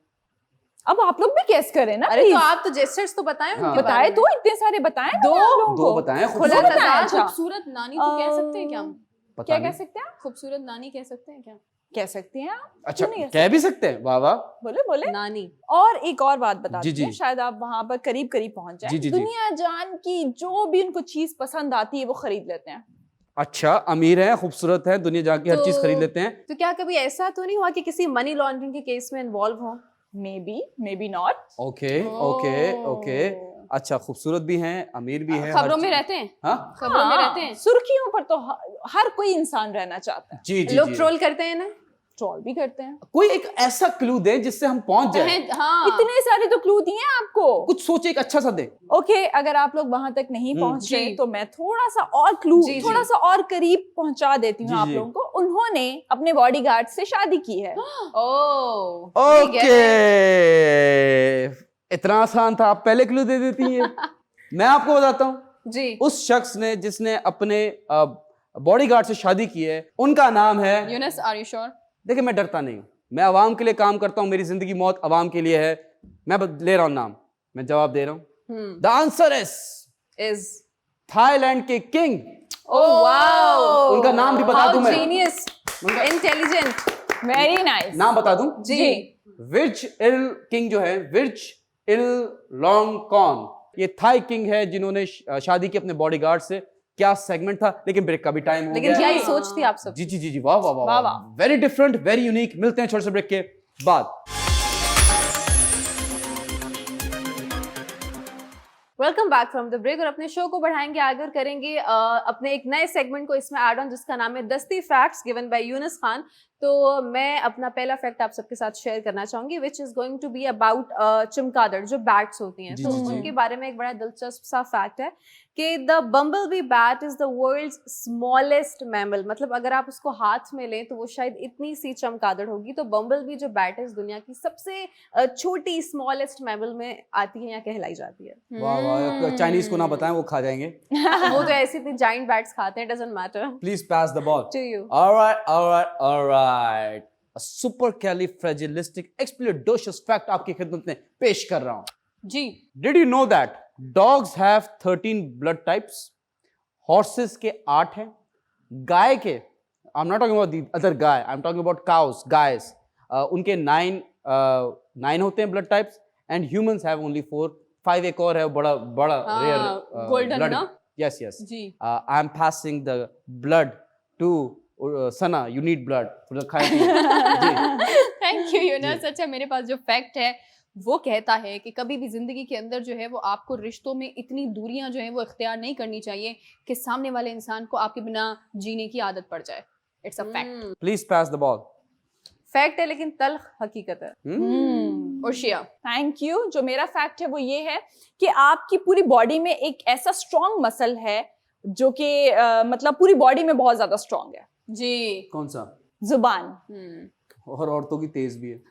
अब आप लोग भी गेस करें ना अरे प्लीज। तो आप तो जेस्चर्स तो बताएं हाँ। उनके बताए बारे तो, इतने सारे बताएं दो- आप लोगों दो को। बताएं। खुला दो बताएं, तजाद, अच्छा। खूबसूरत नानी तो कह सकते हैं क्या हम? पता क्या नहीं। कह सकते हैं आप? खूबसूरत नानी कह सकते हैं क्या? कह सकते हैं आप। अच्छा, क्यों नहीं कह भी सकते हैं, वाह वाह। बोले बोले। में। नानी। और एक और बात बता जी, देते हैं, जी। शायद आप वहां पर करीब करीब पहुंच जाए। जी, जी, जी। दुनिया जान की जो भी उनको चीज पसंद आती है वो खरीद लेते हैं। अच्छा, अमीर है, खूबसूरत है, दुनिया जाके हर चीज तो- खरीद लेते हैं। तो क्या कभी ऐसा तो नहीं हुआ कि किसी मनी लॉन्ड्रिंग के केस में इन्वॉल्व हो? May be not. Okay okay okay. अच्छा, खूबसूरत भी हैं, अमीर भी हैं, खबरों हर में चीज- रहते हैं। हाँ खबरों में रहते हैं। सुर्खियों पर तो हर कोई इंसान रहना चाहता है। जी जी लोग जी। ट्रोल करते हैं ना। ट्रोल भी करते हैं। कोई एक ऐसा क्लू दे जिससे हम पहुंच जाए, हाँ। इतने सारे तो क्लू दिए आपको। कुछ सोचे, एक अच्छा सा दे। ओके, अगर आप लोग वहां तक नहीं पहुंच जी। रहे तो मैं थोड़ा सा और क्लू, जी, जी। थोड़ा सा और करीब पहुंचा देती जी, हूँ आप जी। लोगों को। उन्होंने अपने बॉडीगार्ड से शादी की है। ओह, ओके, इतना आसान था, आप पहले क्लू दे देती हैं। मैं आपको बताता हूँ, जी। उस शख्स ने जिसने अपने बॉडीगार्ड से शादी की है, उनका नाम है। Younus, are you sure? देखिए, मैं डरता नहीं हूँ, मैं अवाम के लिए काम करता हूँ, मेरी जिंदगी मौत अवाम के लिए है। मैं ले रहा हूँ नाम, मैं जवाब दे रहा हूँ। The answer is is Thailand के किंग, ओह वाओ, उनका नाम भी बता दूं मैं, जीनियस, इंटेलिजेंट, वेरी नाइस। नाम बता दूं, जी। विर्च इल किंग जो है, विर्च इल लॉन्गकॉर्न, ये थाई किंग है जिन्होंने शादी की अपने बॉडीगार्ड से। क्या सेगमेंट था, लेकिन ब्रेक का भी टाइम हो लेकिन गया। क्या ही सोच थी आप सब। जी जी जी जी, वाह वाह वाह, वाह वाह। वाह, वेरी डिफरेंट, वेरी यूनिक। मिलते हैं छोटे से ब्रेक के बाद। Welcome back from the break. और अपने शो को बढ़ाएंगे आगे और करेंगे अपने एक नए सेगमेंट को इसमें ऐड ऑन, जिसका नाम है दस्ती facts given by Yunus Khan. तो मैं अपना पहला फैक्ट आप सबके साथ शेयर करना चाहूंगी, which is going to be about चमगादड़, जो बैट्स होती हैं। जी, तो जी, जी। उनके बारे में एक बड़ा दिलचस्प सा फैक्ट है कि the bumblebee bat is the world's smallest mammal. मतलब अगर आप उसको हाथ में लें तो वो शायद इतनी सी चमगादड़ होगी। तो बम्बलबी जो बैट है इस दुनिया की सबसे छोटी स्मॉलेस्ट मैमल में आती है या कहलाई जाती है। वाह वाह, चाइनीज को ना बताएं, वो खा जाएंगे। वो तो ऐसी इतनी जाइंट बैट्स खाते हैं, doesn't matter please pass the ball to you. all right, a supercalifragilisticexpialidocious fact आपकी खिदमत में पेश कर रहा हूं। जी। Did you know that dogs have 13 blood types? Horses के 8 हैं। गाय के, I'm not talking about the other guy, I'm talking about cows, guys. उनके 9 होते हैं blood types, and humans have only 4. 5 एक और है, बड़ा बड़ा rare golden blood. ना? Yes, yes. Ji. I'm passing the blood to Sana. You need blood for the खाए पिए। जी। Thank you Younus. अच्छा, मेरे पास जो फैक्ट है वो कहता है कि कभी भी जिंदगी के अंदर जो है वो आपको रिश्तों में इतनी दूरियां जो है वो इख्तियार नहीं करनी चाहिए कि सामने वाले इंसान को आपके बिना जीने की आदत पड़ जाए। It's a fact. Please pass the ball. Fact है लेकिन तल्ख हकीकत है। उर्शिया। Thank you. जो मेरा फैक्ट है वो ये है कि आपकी पूरी बॉडी में एक ऐसा स्ट्रॉन्ग मसल है जो कि मतलब पूरी बॉडी में बहुत ज्यादा स्ट्रॉन्ग है। जी। कौन सा? जुबान। और औरतों की तेज भी है।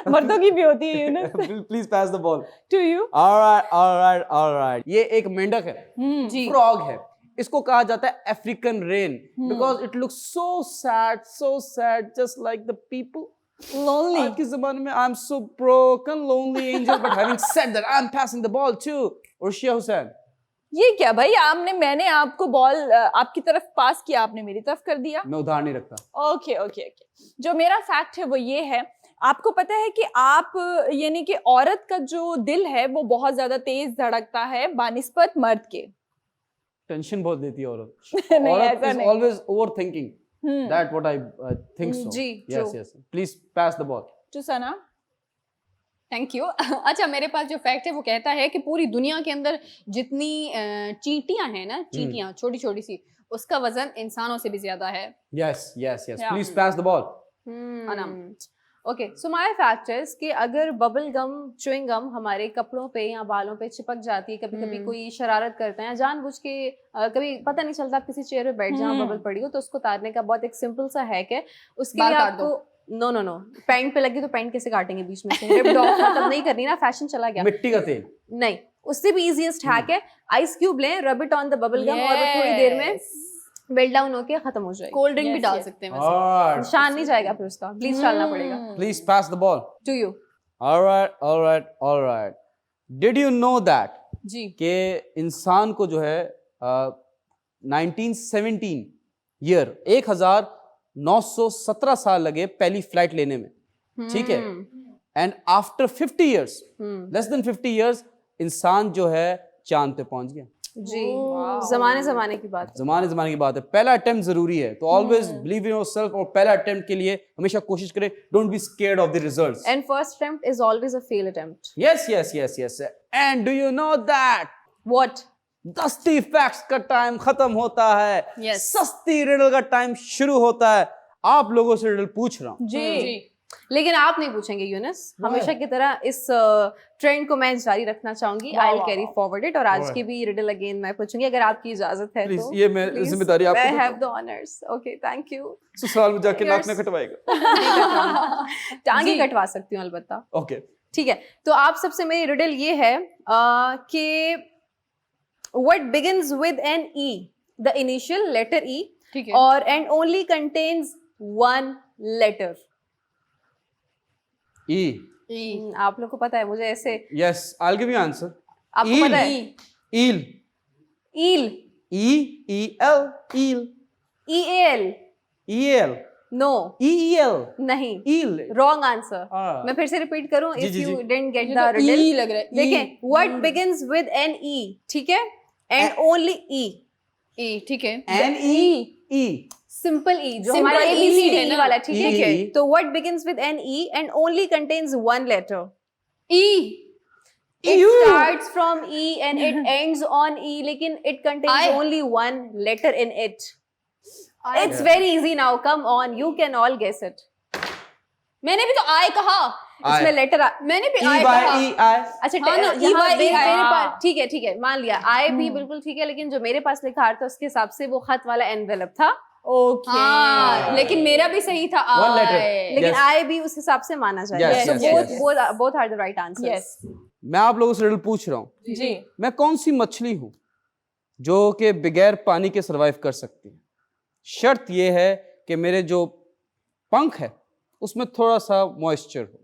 मर्दों की भी होती है Younus. Please pass the ball. To you. All right. ये एक मेंढक है, जी। फ्रॉग है। इसको कहा जाता है African rain because it looks so sad just like the people. Lonely. आज के जमाने में I am so broken lonely angel, but having said that I am passing the ball to Urshiya Hussain. ये क्या भाई, मैंने आपको बॉल आपकी तरफ पास किया, आपने मेरी तरफ कर दिया। मैं उधार नहीं रखता। ओके। जो मेरा फैक्ट है वो ये है, आपको पता है कि आप यानी कि औरत का जो दिल है वो बहुत ज्यादा तेज धड़कता है बानिस्बत मर्द के। टेंशन बहुत देती है औरत। नहीं, औरत ऐसा इज नहीं। Always overthinking. That what I think so. जी, yes true. Yes, please pass the ball to Sana. Thank you. अच्छा, मेरे पास जो फैक्ट है वो कहता है कि पूरी दुनिया के अंदर जितनी चींटियां हैं ना, चींटियां छोटी छोटी सी, उसका वजन इंसानों से भी ज्यादा है। Yes Yeah. Please pass the ball. Anam. Okay, so my fact is कि अगर बबल गम, च्युइंग गम हमारे कपड़ों पे या बालों पे चिपक जाती है, कभी कभी कोई शरारत करता है या जानबूझ के कभी पता नहीं चलता, आप किसी चेयर पे बैठ जहाँ बबल पड़ी हो, तो उसको उतारने का बहुत एक सिंपल सा हैक है। उसके बाल लिए काट दो। आपको नो पैंट पे लगी तो पैंट कैसे काटेंगे बीच में से? रिप्ड ऑफ मतलब नहीं करनी ना, फैशन चला गया। मिट्टी का तेल। नहीं, उससे भी इजीएस्ट हैक है, आइस क्यूब लें, rub it on the bubble gum और वो थोड़ी देर में मेल्ट डाउन होके खत्म हो जाएगी। कोल्ड ड्रिंक भी Yes, डाल yes. सकते हैं वैसे। Alright. निशान नहीं जाएगा फिर उसका, ब्लीच डालना पड़ेगा। Please pass the ball. To you. Alright. Did you know that जी। कि इंसान को जो है 1917 ईयर 1917 साल लगे पहली फ्लाइट लेने में, ठीक है? And after 50 years, less than 50 years, इंसान जो है चांद पे पहुंच गया। जी, जमाने की बात। जमाने की बात है। पहला अटेम्प्ट जरूरी है, तो ऑलवेज बिलीव इन योरसेल्फ, और पहला अटेम्प्ट के लिए हमेशा कोशिश करें। Don't be scared of the results. And first attempt is always a fail attempt. Yes. And do you know that what? दस्ती फैक्ट्स का टाइम खत्म होता है, Yes. सस्ती रिडल का टाइम शुरू होता है। आप लोगों से रिडल पूछ रहा हूं। जी। लेकिन आप नहीं पूछेंगे यूनुस, हमेशा की तरह इस ट्रेंड को मैं जारी रखना चाहूंगी। I will carry forward it, और आज की भी रिडल अगेन मैं पूछूंगी अगर आपकी इजाजत है प्लीज, तो। ये मैं जिम्मेदारी आपको आई देता हैव हूं। The honours. Okay, thank you. ससुराल में जाके नाक Yours. में कटवाएगा। टांगे जी। कटवा सकती हूँ अलबत्ता। ओके, ठीक है, तो आप सबसे मेरी रिडल ये है कि what begins with an E, the initial letter E, ठीक है। or and only contains one letter. ई। आप लोग को पता है, मुझे ऐसे yes, I will give you answer. आपको पता है? Eel. Eel, E-E-L, eel. EAL, E-E-L, नो, E-E-L, नहीं, eel. Wrong answer. Ah. मैं फिर से रिपीट करूं जी, इफ जी, यू जी। डिडंट गेट ये द तो रिडल। ई लग रहा है, देखें, what begins with an E, ठीक है, एंड ओनली ई, ई, ठीक है। N-E-E. सिंपल ई, जो Simple हमारा E ABCD है ना? वाला, ठीक E, है। E. तो what begins with an E and only contains one letter. E, It Ew. starts from E and it ends on E, लेकिन it contains I. only one letter in it. It's Yeah. very easy now. Come on, you can all guess it. मैंने भी तो आई कहा, इसमें letter मैंने भी आई E कहा। by E-I. अच्छा हाँ ना, यहाँ EY, मेरे हाँ। पास ठीक है मान लिया आई भी बिल्कुल ठीक है, लेकिन जो मेरे पास लिखा आ रहा था उसके हिसाब से वो खत वाला एनवेलप था, ओके हाँ, लेकिन मेरा भी सही था। One letter. आई। लेकिन Yes. आई भी उस हिसाब से माना जाएगा। Yes, So yes, both are the right answers. Yes मैं आप लोगों से रिडल पूछ रहा हूँ, जी मैं कौन सी मछली हूँ जो कि बगैर पानी के सरवाइव कर सकती है? शर्त यह है कि मेरे जो पंख है उसमें थोड़ा सा मॉइस्चर हो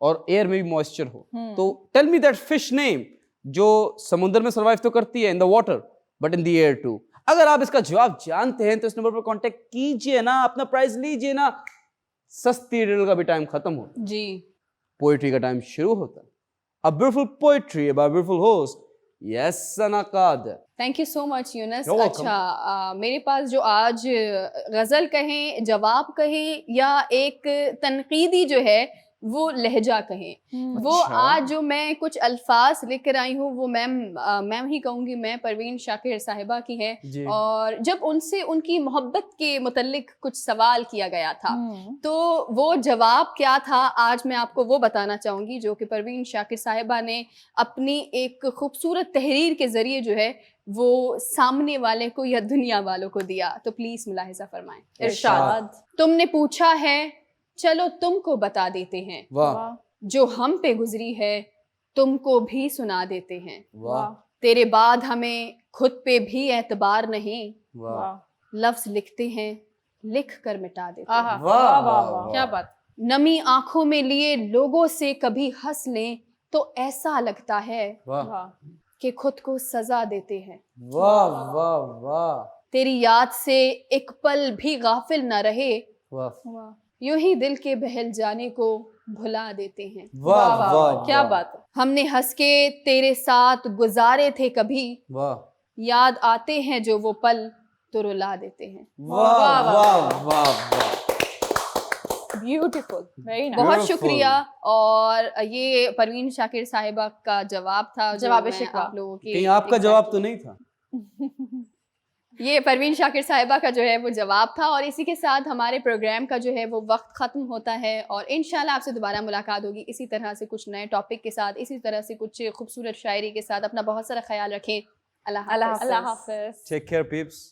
और एयर में भी मॉइस्चर हो। तो tell me that fish name जो समुद्र में सरवाइव तो करती है in the water but in the air too. अगर आप इसका जवाब जानते हैं तो इस नंबर पर कांटेक्ट कीजिए ना, अपना प्राइज लीजिए ना। सस्ती रिडल का भी टाइम खत्म हो, जी, पोएट्री का टाइम शुरू होता है। A beautiful poetry by a beautiful host. Yes, Sana Qadir. Thank you so much Younus. You're welcome. अच्छा, मेरे पास जो आज गज़ल कहें, जवाब कहें या एक तनकीदी जो है वो लहजा कहें, वो अच्छा। आज जो मैं कुछ अल्फाज लिख कर आई हूँ वो मैम ही कहूँगी, मैं परवीन शाकिर साहिबा की है। जी। और जब उनसे उनकी मोहब्बत के मुतल्लिक कुछ सवाल किया गया था तो वो जवाब क्या था आज मैं आपको वो बताना चाहूँगी, जो कि परवीन शाकिर साहिबा ने अपनी एक खूबसूरत तहरीर के ज़रिए जो है वो सामने वाले को या दुनिया वालों को दिया। तो प्लीज़ मुलाहिज़ा फरमाएं। इरशाद। तुमने पूछा है, चलो तुमको बता देते हैं, वाह जो हम पे गुजरी है तुमको भी सुना देते हैं। वाह तेरे बाद हमें खुद पे भी एतबार नहीं, वाह लफ्ज लिखते हैं लिख कर मिटा देते हैं। आहा, वाह, वाह, वाह, वाह, वाह। क्या बात। नमी आंखों में लिए लोगों से कभी हंस लें तो ऐसा लगता है वाह वाह कि खुद को सजा देते हैं। वाह वाह वाह तेरी याद से एक पल भी गाफिल न रहे, वाह वाह यूं ही दिल के बहल जाने को भुला देते हैं। वाह वाह क्या वाह, बात है। हमने हंस के तेरे साथ गुजारे थे कभी, वाह याद आते हैं जो वो पल तो रुला देते हैं। वाह वाह वाह वाह। Beautiful, very nice. बहुत Beautiful. शुक्रिया। और ये परवीन शाकिर साहिबा का जवाब था, जो जवाब मैं शिकवा। आप लोगों की कहीं आपका जवाब तो नहीं था? ये परवीन शाकिर साहिबा का जो है वो जवाब था। और इसी के साथ हमारे प्रोग्राम का जो है वो वक्त ख़त्म होता है और इंशाल्लाह आपसे दोबारा मुलाकात होगी इसी तरह से कुछ नए टॉपिक के साथ, इसी तरह से कुछ खूबसूरत शायरी के साथ। अपना बहुत सारा ख्याल रखें। अल्लाह हाफ़िज़। अल्लाह हाफिज। Take care, peeps.